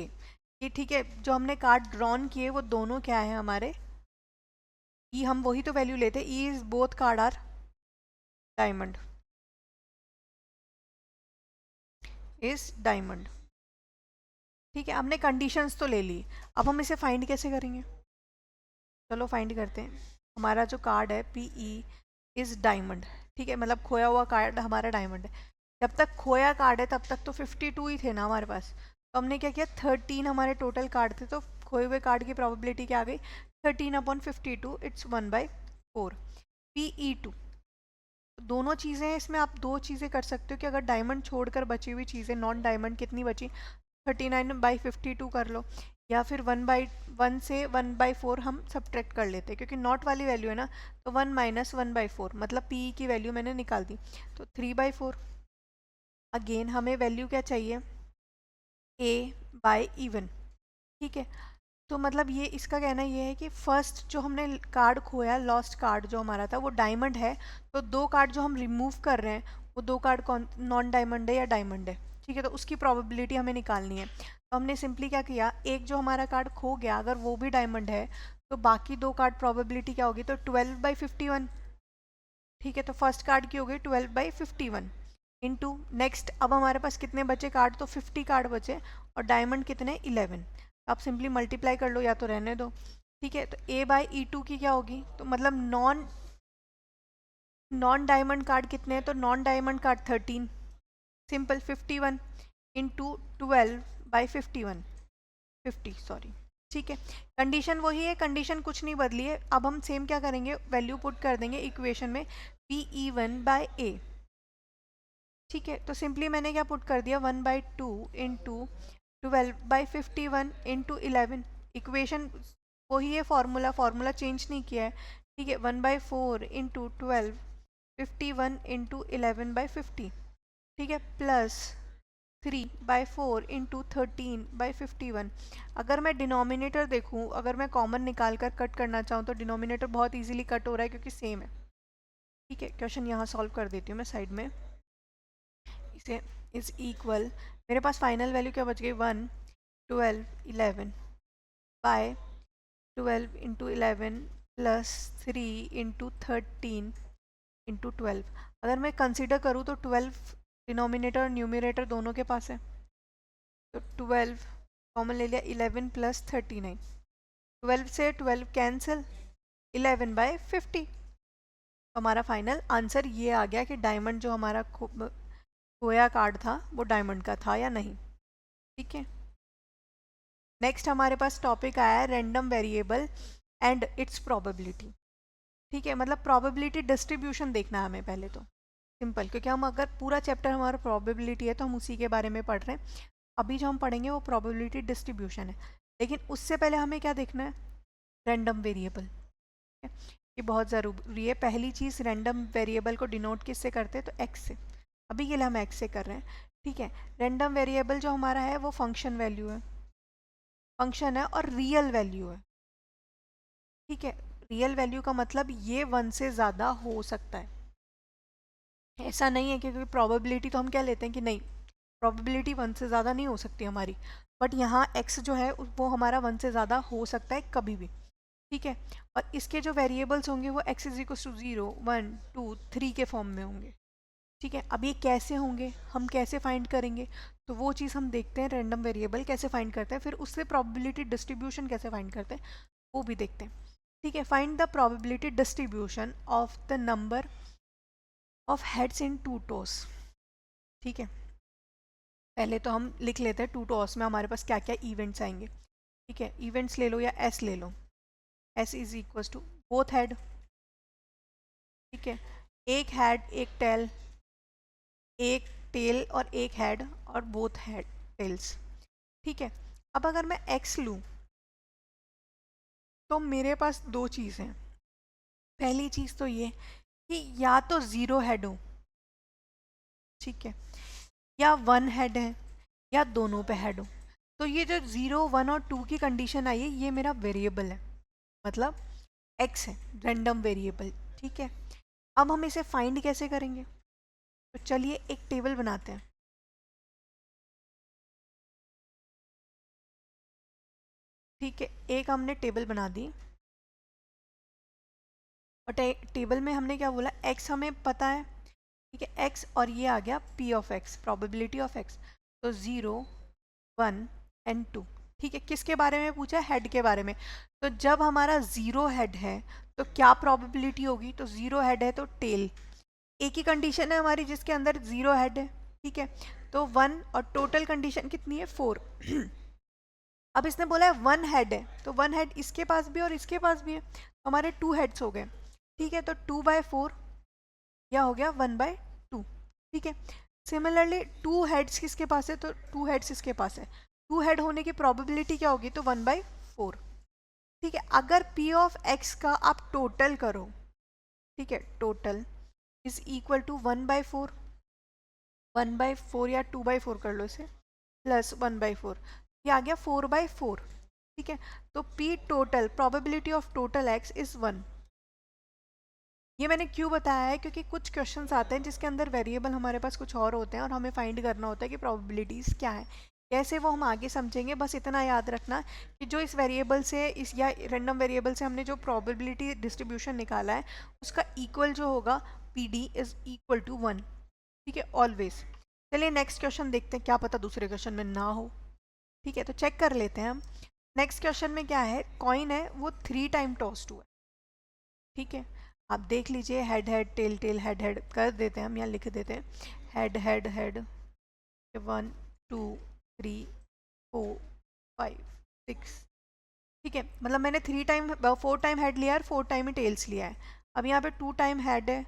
कि ठीक है, जो हमने कार्ड ड्रॉन किए वो दोनों क्या है हमारे, ई, हम वही तो वैल्यू लेते, E is both card are diamond, is diamond. ठीक है, हमने कंडीशंस तो ले ली, अब हम इसे फाइंड कैसे करेंगे, चलो फाइंड करते हैं। हमारा जो कार्ड है पी ई इज डायमंड। ठीक है, मतलब खोया हुआ कार्ड हमारा डायमंड है। जब तक खोया कार्ड है तब तक तो 52 ही थे ना हमारे पास, तो हमने क्या किया, 13 हमारे टोटल कार्ड थे, तो खोए हुए कार्ड की प्रोबेबिलिटी क्या आ गई, 13/52, इट्स 1/4। PE2, दोनों चीज़ें हैं इसमें, आप दो चीज़ें कर सकते हो कि अगर डायमंड छोड़कर बची हुई चीज़ें नॉन डायमंड कितनी बची, 39/52 कर लो, या फिर 1/1 से 1/4 हम सब्ट्रैक्ट कर लेते हैं, क्योंकि नॉट वाली वैल्यू है ना, तो 1 माइनस 1/4 मतलब पी की वैल्यू मैंने निकाल दी, तो 3/4। अगेन हमें वैल्यू क्या चाहिए, ए बाय इवन। ठीक है, तो मतलब ये इसका कहना ये है कि फर्स्ट जो हमने कार्ड खोया, लॉस्ट कार्ड जो हमारा था वो डायमंड है, तो 2 कार्ड जो हम रिमूव कर रहे हैं वो 2 कार्ड कौन, नॉन डायमंड है या डायमंड है। ठीक है, तो उसकी प्रोबेबिलिटी हमें निकालनी है। तो हमने सिंपली क्या किया, एक जो हमारा कार्ड खो गया अगर वो भी डायमंड है, तो बाकी 2 कार्ड प्रोबेबिलिटी क्या होगी, तो 12/51। ठीक है, तो फर्स्ट कार्ड की हो गई 12/51 इंटू नेक्स्ट, अब हमारे पास कितने बचे कार्ड, तो 50 कार्ड बचे, और डायमंड कितने 11। आप सिंपली मल्टीप्लाई कर लो या तो रहने दो। ठीक है, तो ए बाई E2 की क्या होगी, तो मतलब नॉन नॉन डायमंड कार्ड कितने हैं, तो non diamond card 13, simple 51 into 12/51, 50 sorry. ठीक है, कंडीशन वही है, कंडीशन कुछ नहीं बदली है। अब हम सेम क्या करेंगे, वैल्यू पुट कर देंगे इक्वेशन में, PE1/A। ठीक है, तो सिंपली मैंने क्या पुट कर दिया, 1/2 इंटू 12/51 इंटू 11। इक्वेशन वही है, फार्मूला चेंज नहीं किया है। ठीक है, 1/4 इंटू 12, 51 इंटू 11/50। ठीक है, प्लस 3/4 इंटू 13/51। अगर मैं डिनोमिनेटर देखूँ, अगर मैं कॉमन निकाल कर कट करना चाहूँ तो डिनोमिनेटर बहुत ईजिली कट हो रहा है क्योंकि सेम है। ठीक है, क्वेश्चन यहाँ सॉल्व कर देती हूँ मैं साइड में, इसे इज इक्वल, मेरे पास फाइनल वैल्यू क्या बच गई, 1, 12, 11 by 12 into 11 plus 3 into 13 into 12। अगर मैं कंसिडर करूँ तो 12 डिनोमिनेटर और न्यूमिनेटर दोनों के पास है, तो 12 कॉमन ले लिया, 11 प्लस 39। 12 से 12 कैंसिल, 11/50। हमारा फाइनल आंसर ये आ गया कि डायमंड जो हमारा खोया कार्ड था वो डायमंड का था या नहीं। ठीक है, नेक्स्ट हमारे पास टॉपिक आया है random variable and it's probability. ठीक है, मतलब प्रोबेबिलिटी डिस्ट्रीब्यूशन देखना है हमें पहले तो, सिंपल, क्योंकि हम अगर पूरा चैप्टर हमारा प्रोबेबिलिटी है तो हम उसी के बारे में पढ़ रहे हैं। अभी जो हम पढ़ेंगे वो प्रोबेबिलिटी डिस्ट्रीब्यूशन है, लेकिन उससे पहले हमें क्या देखना है, रैंडम वेरिएबल। ये बहुत ज़रूरी है। पहली चीज़, रैंडम वेरिएबल को डिनोट किससे करते हैं, तो एक्स से। अभी के लिए हम एक्स से कर रहे हैं। ठीक है, रैंडम वेरिएबल जो हमारा है वो फंक्शन वैल्यू है, फंक्शन है और रियल वैल्यू है। ठीक है, रियल वैल्यू का मतलब ये 1 से ज़्यादा हो सकता है, ऐसा नहीं है, क्योंकि प्रोबेबिलिटी तो हम क्या लेते हैं कि नहीं, प्रोबेबिलिटी 1 से ज़्यादा नहीं हो सकती हमारी, बट यहाँ x जो है वो हमारा 1 से ज़्यादा हो सकता है कभी भी। ठीक है, और इसके जो वेरिएबल्स होंगे वो x इज इक्वल टू 0, 1, 2, 3 के फॉर्म में होंगे। ठीक है, अब ये कैसे होंगे, हम कैसे फाइंड करेंगे, तो वो चीज़ हम देखते हैं, रैंडम वेरिएबल कैसे फाइंड करते हैं, फिर उससे प्रोबेबिलिटी डिस्ट्रीब्यूशन कैसे फाइंड करते हैं वो भी देखते हैं। ठीक है, find the probability distribution of the number of heads in two toss. ठीक है, पहले तो हम लिख लेते हैं टू टॉस में हमारे पास क्या क्या इवेंट्स आएंगे। ठीक है, इवेंट्स ले लो या एस ले लो, S is equal to both head. ठीक है, एक हेड एक टेल, एक टेल और एक हेड और बोथ हेड टेल्स। ठीक है, अब अगर मैं एक्स लूँ तो मेरे पास दो चीज़ हैं। पहली चीज़ तो ये कि या तो ज़ीरो हेड हो, ठीक है, या वन हेड है, या दोनों पे हेड हो। तो ये जो 0, 1 और 2 की कंडीशन आई है ये मेरा वेरिएबल है, मतलब x है, रैंडम वेरिएबल। ठीक है, अब हम इसे फाइंड कैसे करेंगे, तो चलिए एक टेबल बनाते हैं। ठीक है, एक हमने टेबल बना दी और टेबल में हमने क्या बोला, x हमें पता है। ठीक है, x और ये आ गया p of x, probability of x। तो 0, 1 एंड 2। ठीक है, किसके बारे में पूछा है, हेड के बारे में। तो जब हमारा 0 हेड है तो क्या प्रोबेबिलिटी होगी, तो 0 हेड है तो टेल। एक ही कंडीशन है हमारी जिसके अंदर 0 हेड है। ठीक है, तो 1 और टोटल कंडीशन कितनी है, 4। अब इसने बोला है 1 हेड है, तो 1 हेड इसके पास भी और इसके पास भी है, तो हमारे 2 हेड्स हो गए। ठीक है, तो 2/4 या हो गया 1/2। ठीक है, सिमिलरली 2 हेड्स किसके पास है, तो 2 हेड्स इसके पास है, 2 हेड होने की प्रोबेबिलिटी क्या होगी, तो 1/4। ठीक है, अगर p ऑफ x का आप टोटल करो, ठीक है, टोटल इज इक्वल टू 1/4, 1/4 या 2/4 कर लो इसे, प्लस 1/4, ये आ गया 4/4। ठीक है, तो p total, probability of total x is 1। ये मैंने क्यों बताया है, क्योंकि कुछ क्वेश्चंस आते हैं जिसके अंदर वेरिएबल हमारे पास कुछ और होते हैं और हमें फाइंड करना होता है कि प्रोबेबिलिटीज़ क्या है, कैसे वो हम आगे समझेंगे। बस इतना याद रखना कि जो इस वेरिएबल से, इस या रैंडम वेरिएबल से हमने जो प्रोबेबिलिटी डिस्ट्रीब्यूशन निकाला है उसका इक्वल जो होगा P D is equal to 1। ठीक है, ऑलवेज। चलिए नेक्स्ट क्वेश्चन देखते हैं, क्या पता दूसरे क्वेश्चन में ना हो। ठीक है, तो चेक कर लेते हैं हम। नेक्स्ट क्वेश्चन में क्या है, कॉइन है वो 3 टाइम टॉस्ड हुआ है। ठीक है, आप देख लीजिए, head head tail tail head head कर देते हैं हम, यहाँ लिख देते हैं हेड हेड हेड, 1, 2, 3, 4, 5, 6। ठीक है, मतलब मैंने 3 टाइम 4 टाइम हेड लिया है और 4 टाइम ही टेल्स लिया है। अब यहाँ पे 2 टाइम हेड है,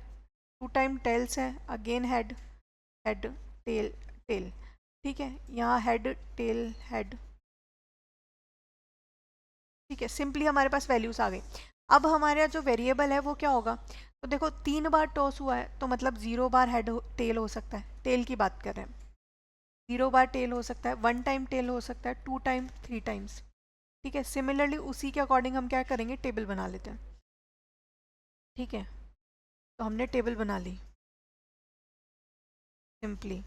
2 टाइम टेल्स है, again head head tail tail. ठीक है, यहाँ हेड टेल हेड। ठीक है, सिंपली हमारे पास वैल्यूज आ गई। अब हमारा जो वेरिएबल है वो क्या होगा, तो देखो 3 बार टॉस हुआ है तो मतलब 0 बार हेड टेल हो सकता है, टेल की बात कर रहे हैं। 0 बार टेल हो सकता है, 1 टाइम टेल हो सकता है, 2 टाइम, 3 टाइम्स। ठीक है, सिमिलरली उसी के अकॉर्डिंग हम क्या करेंगे, टेबल बना लेते हैं। ठीक है, तो हमने टेबल बना ली सिंपली।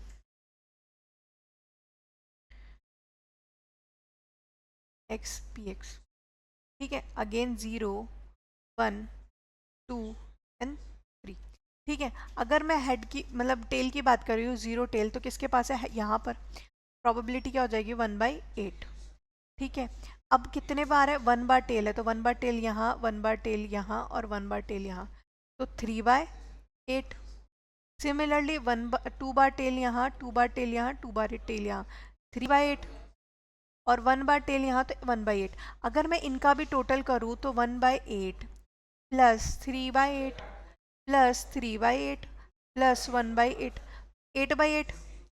X P x. ठीक है, अगेन 0, 1, 2 एंड 3। ठीक है, अगर मैं हेड की मतलब टेल की बात कर रही हूँ, 0 टेल, तो किसके पास है, यहाँ पर प्रोबेबिलिटी क्या हो जाएगी, 1/8। ठीक है, अब कितने बार है, 1/टेल है, तो 1/टेल यहाँ, 1/टेल यहाँ और 1/टेल यहाँ, तो 3/8। सिमिलरली 2/टेल यहाँ, 2/टेल यहाँ, 2/टेल यहाँ, 3/8 और 1/टेल यहाँ, तो 1/8। अगर मैं इनका भी टोटल करूँ तो 1/8 plus 3/8 plus 3/8 plus 1/8, 8/8।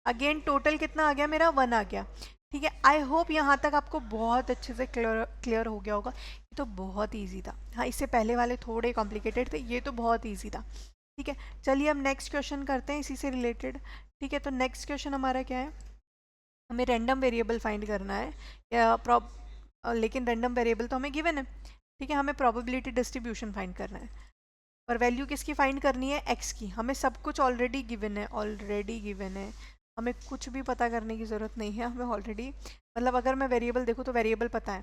Again total कितना आ गया मेरा, 1 आ गया। ठीक है, आई होप यहाँ तक आपको बहुत अच्छे से क्लियर हो गया होगा। ये तो बहुत इजी था। हाँ, इससे पहले वाले थोड़े कॉम्प्लिकेटेड थे, ये तो बहुत इजी था। ठीक है, चलिए अब नेक्स्ट क्वेश्चन करते हैं इसी से रिलेटेड। ठीक है, तो नेक्स्ट क्वेश्चन हमारा क्या है, हमें रैंडम वेरिएबल फाइंड करना है, या लेकिन रैंडम वेरिएबल तो हमें गिवन है। ठीक है, हमें प्रोबेबिलिटी डिस्ट्रीब्यूशन फाइंड करना है, और वैल्यू किसकी फाइंड करनी है, एक्स की। हमें सब कुछ ऑलरेडी गिवन है, ऑलरेडी गिवन है, हमें कुछ भी पता करने की ज़रूरत नहीं है। हमें ऑलरेडी, मतलब अगर मैं वेरिएबल देखूँ तो वेरिएबल पता है,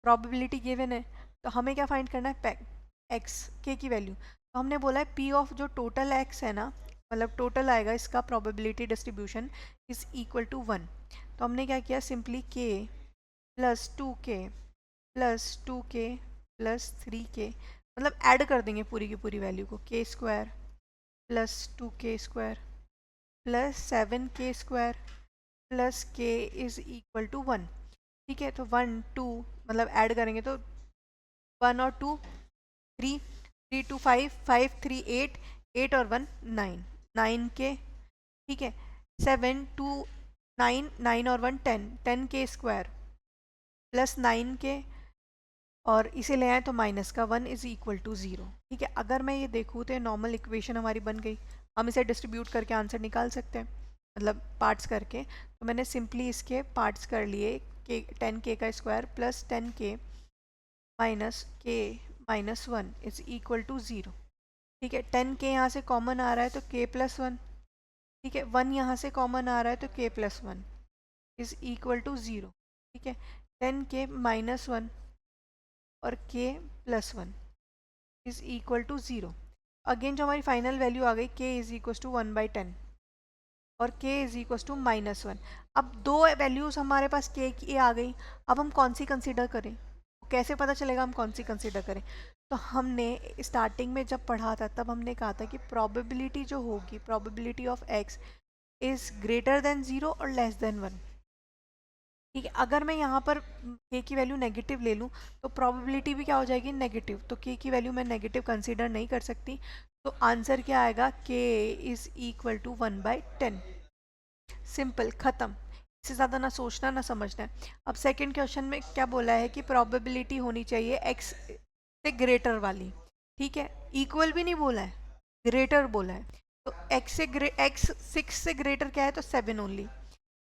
प्रोबेबिलिटी गिवन है, तो हमें क्या फाइंड करना है, एक्स के की वैल्यू। तो हमने बोला है पी ऑफ जो टोटल एक्स है ना, मतलब टोटल आएगा इसका probability distribution is equal to 1। तो हमने क्या किया, सिंपली के plus 2k plus 2k plus 3k, मतलब ऐड कर देंगे पूरी की पूरी वैल्यू को, k square plus 2k² plus 7k² plus k is equal to 1। ठीक है, तो 1 2 मतलब ऐड करेंगे तो 1 और 2 3, 3 2 5, 5 3 8, 8 और 1 9, 9k। ठीक है, 7 2 9, 9 और 1 10, 10k² प्लस 9k, और इसे ले आए तो माइनस का 1 इज इक्वल टू 0। ठीक है, अगर मैं ये देखूँ तो नॉर्मल इक्वेशन हमारी बन गई। हम इसे डिस्ट्रीब्यूट करके आंसर निकाल सकते हैं, मतलब पार्ट्स करके। तो मैंने सिंपली इसके पार्ट्स कर लिए, के 10k का square plus 10k minus k minus 1 is equal to 0। ठीक है, 10k यहाँ से कॉमन आ रहा है तो k प्लस 1। ठीक है, 1 यहाँ से कॉमन आ रहा है तो k plus 1 is equal to 0। ठीक है, 10k माइनस 1 और k plus 1 is equal to 0। Again जो हमारी फाइनल वैल्यू आ गई, k इज इक्वल टू 1/10 और k इज इक्वल टू -1। अब दो वैल्यूज़ हमारे पास k की आ गई, अब हम कौन सी कंसीडर करें, कैसे पता चलेगा हम कौन सी कंसीडर करें। तो हमने स्टार्टिंग में जब पढ़ा था तब हमने कहा था कि प्रोबेबिलिटी जो होगी, probability of x is greater than 0 और लेस देन 1। ठीक है, अगर मैं यहाँ पर k की वैल्यू नेगेटिव ले लूँ तो प्रोबेबिलिटी भी क्या हो जाएगी, नेगेटिव। तो k की वैल्यू मैं नेगेटिव कंसीडर नहीं कर सकती, तो आंसर क्या आएगा, k is equal to 1/10। Simple, ख़त्म। इससे ज़्यादा ना सोचना ना समझना है। अब सेकंड क्वेश्चन में क्या बोला है कि प्रोबेबिलिटी होनी चाहिए x से ग्रेटर वाली। ठीक है, इक्वल भी नहीं बोला है, ग्रेटर बोला है। तो x 6 से ग्रेटर क्या है, तो 7 ओनली।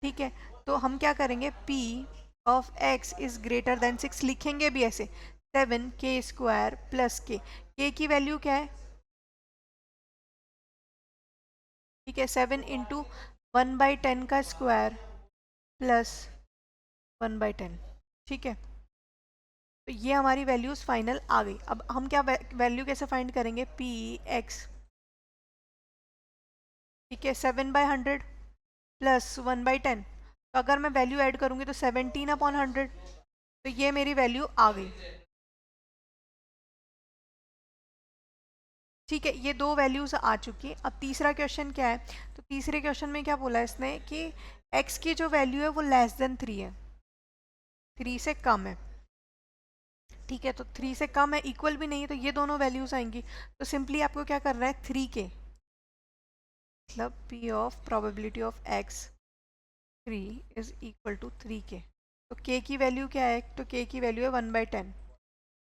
ठीक है, तो हम क्या करेंगे, p of x is greater than 6 लिखेंगे भी ऐसे, 7k² प्लस k की वैल्यू क्या है। ठीक है, 7 इंटू 1/10 का स्क्वायर प्लस 1/10। ठीक है, तो ये हमारी वैल्यूज फाइनल आ गई। अब हम क्या वैल्यू कैसे फाइंड करेंगे, पी एक्स। ठीक है, 7/100 प्लस 1/10, तो अगर मैं वैल्यू ऐड करूंगी तो 17/100, तो ये मेरी वैल्यू आ गई। ठीक है, ये दो वैल्यूज आ चुकी। अब तीसरा क्वेश्चन क्या है, तो तीसरे क्वेश्चन में क्या बोला है इसने कि x की जो वैल्यू है वो लेस देन 3 है, 3 से कम है। ठीक है, तो 3 से कम है, इक्वल भी नहीं है, तो ये दोनों वैल्यूज आएंगी। तो सिंपली आपको क्या करना है, 3k, मतलब p of probability of x 3 is equal to 3k। तो k की वैल्यू क्या है, तो k की वैल्यू है 1/10।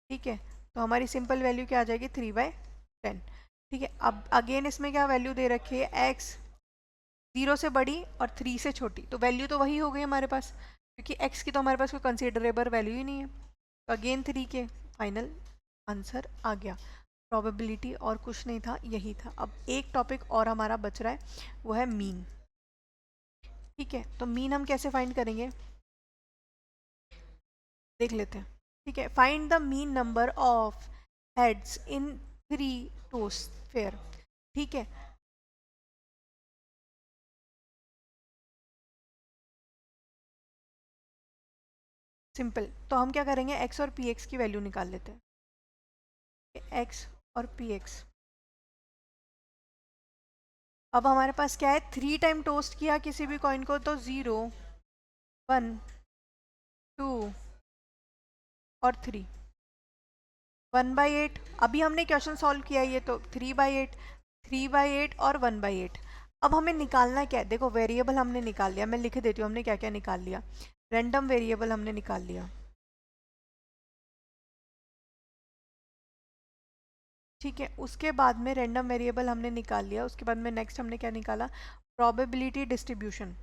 ठीक है, तो हमारी सिंपल वैल्यू क्या आ जाएगी, 3/10। ठीक है, अब अगेन इसमें क्या वैल्यू दे रखी है, x 0 से बड़ी और 3 से छोटी, तो वैल्यू तो वही हो गई हमारे पास, क्योंकि x की तो हमारे पास कोई कंसिडरेबल वैल्यू ही नहीं है। तो अगेन 3k, फाइनल आंसर आ गया। प्रोबेबिलिटी और कुछ नहीं था, यही था। अब एक टॉपिक और हमारा बच रहा है, वो है मीन। ठीक है, तो मीन हम कैसे फाइंड करेंगे, देख लेते हैं। ठीक है, find the mean number of heads in 3 toast fair. ठीक है, सिंपल। तो हम क्या करेंगे, एक्स और पी एक्स की वैल्यू निकाल लेते हैं, एक्स और पी एक्स। अब हमारे पास क्या है, 3 टाइम टोस्ट किया किसी भी कॉइन को तो 0 1 2 और 3, 1/8। अभी हमने क्वेश्चन सॉल्व किया ये तो 3/8, 3/8 और 1/8। अब हमें निकालना क्या है, देखो वेरिएबल हमने निकाल लिया, मैं लिख देती हूँ हमने क्या क्या निकाल लिया। रैंडम वेरिएबल हमने निकाल लिया, ठीक है। उसके बाद में रैंडम वेरिएबल हमने निकाल लिया, उसके बाद में नेक्स्ट हमने क्या निकाला, प्रोबेबिलिटी डिस्ट्रीब्यूशन,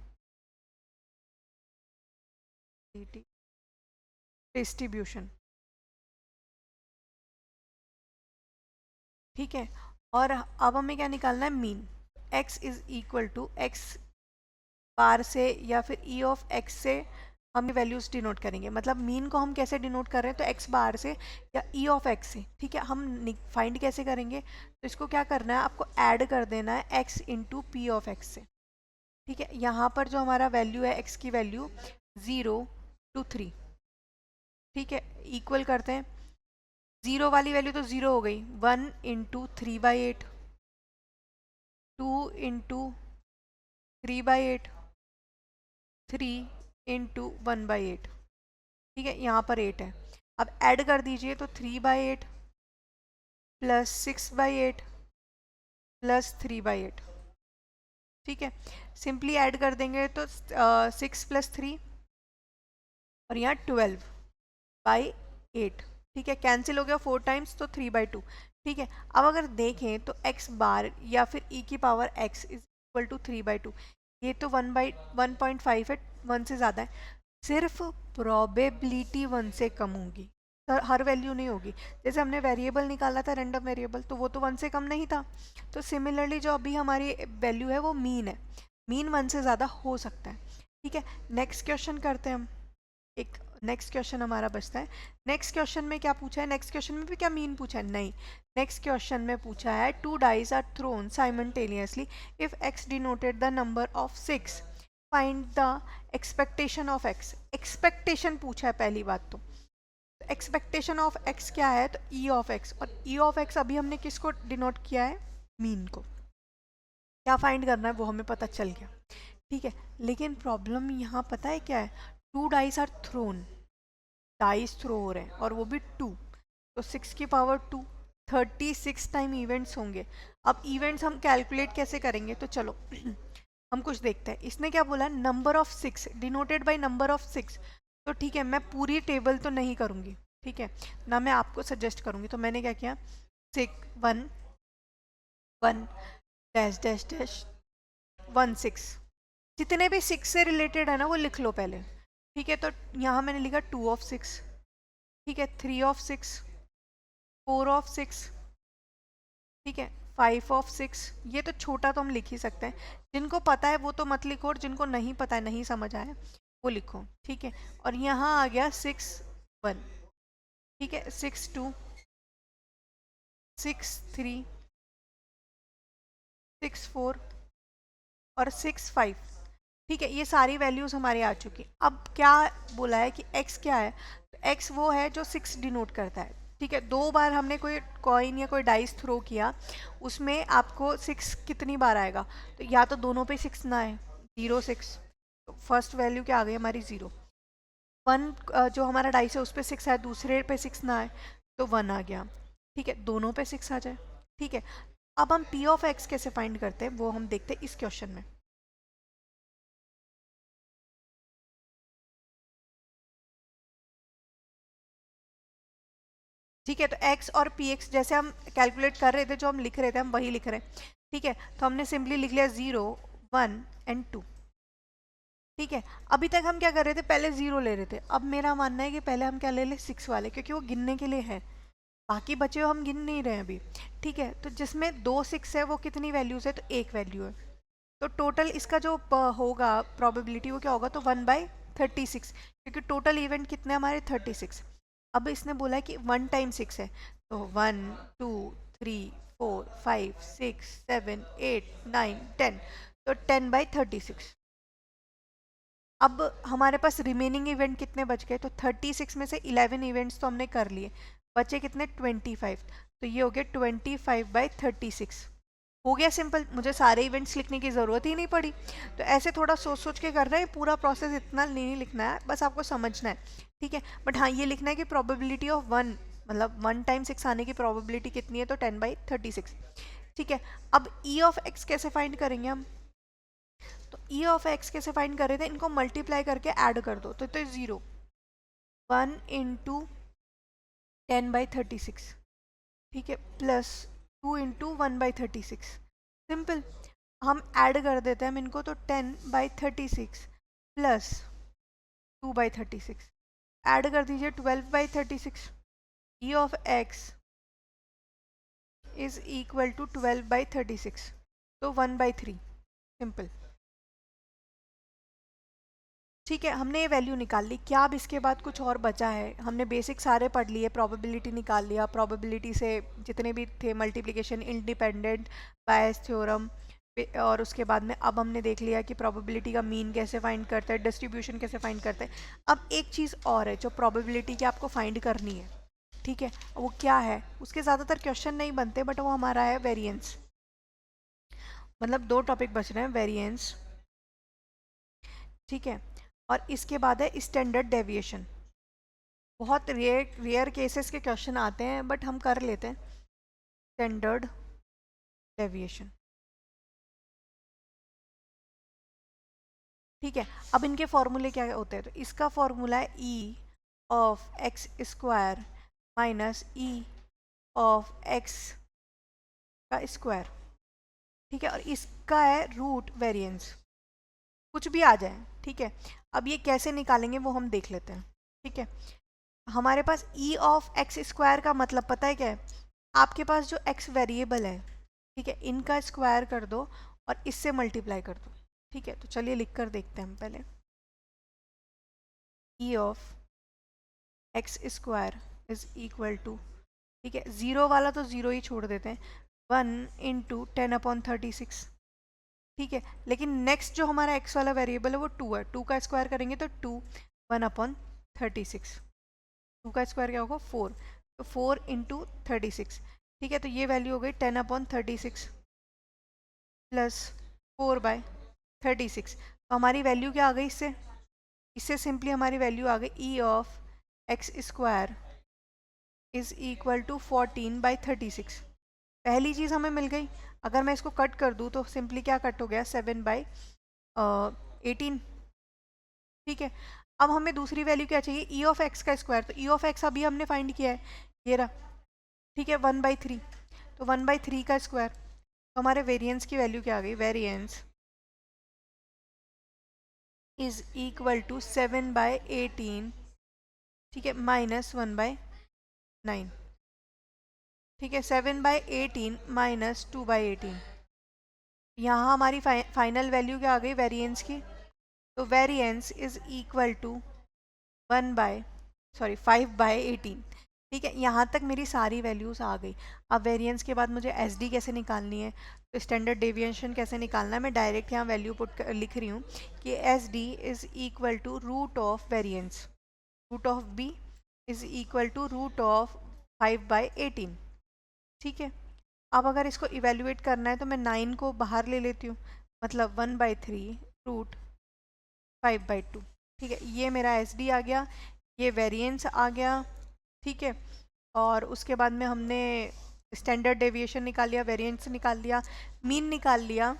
डिस्ट्रीब्यूशन, ठीक है। और अब हमें क्या निकालना है, mean. x is equal to X bar से या फिर ई ऑफ एक्स से हम वैल्यूज डिनोट करेंगे। मतलब मीन को हम कैसे डिनोट कर रहे हैं, तो एक्स बार से या ई ऑफ एक्स से, ठीक है। हम फाइंड कैसे करेंगे, तो इसको क्या करना है, आपको ऐड कर देना है x into P of x से, ठीक है। यहाँ पर जो हमारा वैल्यू है x की वैल्यू 0 to 3, ठीक है, इक्वल करते हैं। 0 वाली वैल्यू तो 0 हो गई, 1 इंटू 3/8, 2 इंटू 3/8, 3 इंटू 1/8, ठीक है। यहाँ पर 8 है। अब ऐड कर दीजिए, तो 3/8 प्लस 6/8 प्लस 3/8, ठीक है। सिंपली ऐड कर देंगे तो 6 + 3 और यहाँ 12/8, ठीक है। कैंसिल हो गया 4 टाइम्स तो 3/2, ठीक है। अब अगर देखें तो x बार या फिर e की power x is equal to 3/2, ये तो 1/1.5 है, 1 से ज़्यादा है। सिर्फ प्रोबेबिलिटी 1 से कम होगी, हर वैल्यू नहीं होगी। जैसे हमने वेरिएबल निकाला था रैंडम वेरिएबल, तो वो तो 1 से कम नहीं था। तो सिमिलरली जो अभी हमारी वैल्यू है वो मीन है, मीन 1 से ज़्यादा हो सकता है, ठीक है। नेक्स्ट क्वेश्चन करते हैं हम, एक नेक्स्ट क्वेश्चन हमारा बचता है। नेक्स्ट क्वेश्चन में क्या पूछा है, नेक्स्ट क्वेश्चन में भी क्या मीन पूछा है, नहीं। नेक्स्ट क्वेश्चन में पूछा है 2 dice are thrown simultaneously if x denoted the number of 6, find the expectation of x। Expectation पूछा है पहली बात तो। एक्सपेक्टेशन ऑफ x क्या है, तो e ऑफ x, और e ऑफ x अभी हमने किसको डिनोट किया है, मीन को। क्या फाइंड करना है वो हमें पता चल गया, ठीक है। लेकिन प्रॉब्लम यहाँ पता है क्या है, 2 dice are thrown, dice throw हो रहे हैं और वो भी 2, तो 6 की पावर 2, 36 टाइम इवेंट्स होंगे। अब इवेंट्स हम कैलकुलेट कैसे करेंगे, तो चलो हम कुछ देखते हैं। इसने क्या बोला, number of 6 denoted by number of 6, तो ठीक है, मैं पूरी टेबल तो नहीं करूँगी, ठीक है ना, मैं आपको सजेस्ट करूँगी। तो मैंने क्या किया, 1 1 डैश डैश डैश 1 6, जितने भी 6 से रिलेटेड है ना वो लिख लो पहले, ठीक है। तो यहाँ मैंने लिखा 2 ऑफ 6, ठीक है, 3 ऑफ 6, 4 ऑफ 6, ठीक है, 5 ऑफ 6। ये तो छोटा तो हम लिख ही सकते हैं, जिनको पता है वो तो मत लिखो, और जिनको नहीं पता है, नहीं समझ आया, वो लिखो, ठीक है। और यहाँ आ गया 6 1, ठीक है, 6 2, 6 3, 6 4 और 6 5, ठीक है। ये सारी वैल्यूज हमारी आ चुकी। अब क्या बोला है कि x क्या है, तो x वो है जो 6 डिनोट करता है, ठीक है। 2 बार हमने कोई कॉइन या कोई डाइस थ्रो किया, उसमें आपको 6 कितनी बार आएगा, तो या तो दोनों पे 6 ना आए, 0 6, तो फर्स्ट वैल्यू क्या आ गई हमारी 0। 1 जो हमारा डाइस है उस पर 6 आए, दूसरे पे 6 ना आए, तो 1 आ गया, ठीक है। दोनों पे 6 आ जाए, ठीक है। अब हम p ऑफ x कैसे फाइंड करते हैं वो हम देखते हैं इस क्वेश्चन में। ठीक है, तो x और px जैसे हम कैलकुलेट कर रहे थे, जो हम लिख रहे थे हम वही लिख रहे हैं, ठीक है। तो हमने सिंपली लिख लिया 0 1 एंड 2, ठीक है। अभी तक हम क्या कर रहे थे, पहले 0 ले रहे थे। अब मेरा मानना है कि पहले हम क्या ले लें, 6 वाले, क्योंकि वो गिनने के लिए है, बाकी बचे हुए हम गिन नहीं रहे हैं अभी, ठीक है। तो जिसमें 2 6 है वो कितनी वैल्यूज है, तो एक वैल्यू है। तो टोटल इसका जो होगा प्रोबेबिलिटी वो क्या होगा, तो 1/36, क्योंकि टोटल इवेंट कितने हमारे 36। अब इसने बोला है कि 1 टाइम 6 है, तो 1 2 3 4 5 6 7 8 9 10, तो 10/36, अब हमारे पास रिमेनिंग इवेंट कितने बच गए, तो 36 में से 11 इवेंट्स तो हमने कर लिए, बचे कितने 25, तो ये हो गया 25/36। हो गया सिंपल, मुझे सारे इवेंट्स लिखने की ज़रूरत ही नहीं पड़ी। तो ऐसे थोड़ा सोच सोच के करना है, पूरा प्रोसेस इतना नहीं लिखना है, बस आपको समझना है, ठीक है। बट हाँ ये लिखना है कि प्रोबेबिलिटी ऑफ 1, मतलब 1 टाइम 6 आने की प्रोबेबिलिटी कितनी है, तो 10/36, ठीक है। अब ई ऑफ एक्स कैसे फाइंड करेंगे हम, तो ई ऑफ एक्स कैसे फाइंड कर रहे थे, इनको मल्टीप्लाई करके ऐड कर दो, तो 0 1 इंटू 10/36, ठीक है, प्लस 2 इंटू 1/36। सिंपल, हम ऐड कर देते हैं हम इनको, तो 10/36 प्लस 2/36, ऐड कर दीजिए 12/36। E of X is equal to 12/36, तो 1/3, सिंपल, ठीक है। हमने ये वैल्यू निकाल ली। क्या अब इसके बाद कुछ और बचा है, हमने बेसिक सारे पढ़ लिए, प्रोबेबिलिटी निकाल लिया, प्रोबेबिलिटी से जितने भी थे मल्टीप्लिकेशन, इंडिपेंडेंट, बायस थ्योरम, और उसके बाद में अब हमने देख लिया कि प्रोबेबिलिटी का मीन कैसे फाइंड करते हैं, डिस्ट्रीब्यूशन कैसे फाइंड करते हैं। अब एक चीज़ और है जो प्रोबेबिलिटी की आपको फाइंड करनी है, ठीक है, वो क्या है, उसके ज़्यादातर क्वेश्चन नहीं बनते, बट वो हमारा है वेरिएंस। मतलब 2 टॉपिक बच रहे हैं, वेरिएंस, ठीक है, और इसके बाद है स्टैंडर्ड डेविएशन। बहुत रेयर केसेस के क्वेश्चन आते हैं, बट हम कर लेते हैं स्टैंडर्ड डेविएशन, ठीक है। अब इनके फॉर्मूले क्या होते हैं, तो इसका फॉर्मूला है ई of X square minus E of x का स्क्वायर, ठीक है, और इसका है रूट वेरिएंस, कुछ भी आ जाए, ठीक है। अब ये कैसे निकालेंगे वो हम देख लेते हैं, ठीक है। हमारे पास ई ऑफ एक्स स्क्वायर का मतलब पता है क्या है, आपके पास जो एक्स वेरिएबल है, ठीक है, इनका स्क्वायर कर दो और इससे मल्टीप्लाई कर दो, ठीक है। तो चलिए लिख कर देखते हैं हम पहले, E of X square is equal to, ठीक है, ज़ीरो वाला तो ज़ीरो ही छोड़ देते हैं, 1 × 10/36, ठीक है। लेकिन नेक्स्ट जो हमारा एक्स वाला वेरिएबल है वो 2 है, 2 का स्क्वायर करेंगे तो 2, 1/36, 2 का स्क्वायर क्या होगा 4, तो 4 × 36, ठीक है। तो ये वैल्यू हो गई 10/36 प्लस 4/36। तो हमारी वैल्यू क्या आ गई इससे, इससे सिंपली हमारी वैल्यू आ गई E of X square is equal to 14/36। पहली चीज़ हमें मिल गई। अगर मैं इसको कट कर दूँ तो सिंपली क्या कट हो गया, 7/18, ठीक है। अब हमें दूसरी वैल्यू क्या चाहिए, ई ऑफ एक्स का स्क्वायर, तो ई ऑफ एक्स अभी हमने फाइंड किया है, ये रहा, ठीक है, 1/3, तो 1/3 का स्क्वायर, तो हमारे वेरिएंस की वैल्यू क्या आ गई, वेरिएंस इज इक्वल टू 7/18, ठीक है, माइनस 1/9, ठीक है, 7/18 माइनस 2/18। यहाँ हमारी फाइनल वैल्यू क्या आ गई वेरिएंस की, तो वेरिएंस इज इक्वल टू 5/18, ठीक है। यहाँ तक मेरी सारी वैल्यूज़ आ गई। अब वेरिएंस के बाद मुझे एस डी कैसे निकालनी है, तो स्टैंडर्ड डेविएशन कैसे निकालना है, मैं डायरेक्ट यहाँ वैल्यू लिख रही हूँ कि S D is equal to root of variance, root of B is equal to root of 5/18, ठीक है। अब अगर इसको इवेल्युएट करना है तो मैं 9 को बाहर ले लेती हूँ, मतलब 1/3 रूट 5/2, ठीक है। ये मेरा एस डी आ गया, ये वेरिएंस आ गया, ठीक है। और उसके बाद में हमने स्टैंडर्ड डेविएशन निकाल लिया, वेरिएंस निकाल लिया, मीन निकाल लिया,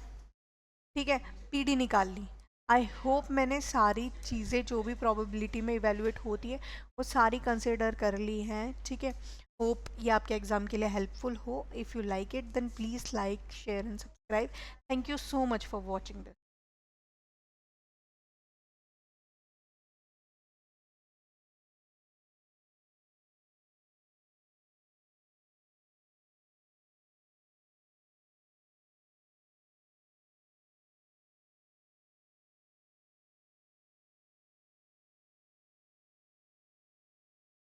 ठीक है, पीडी निकाल ली। आई होप मैंने सारी चीज़ें जो भी प्रोबेबिलिटी में इवेलुएट होती है वो सारी कंसिडर कर ली हैं, ठीक है। होप ये आपके एग्ज़ाम के लिए हेल्पफुल हो। If you like it then please like share and subscribe. Thank you so much for watching this.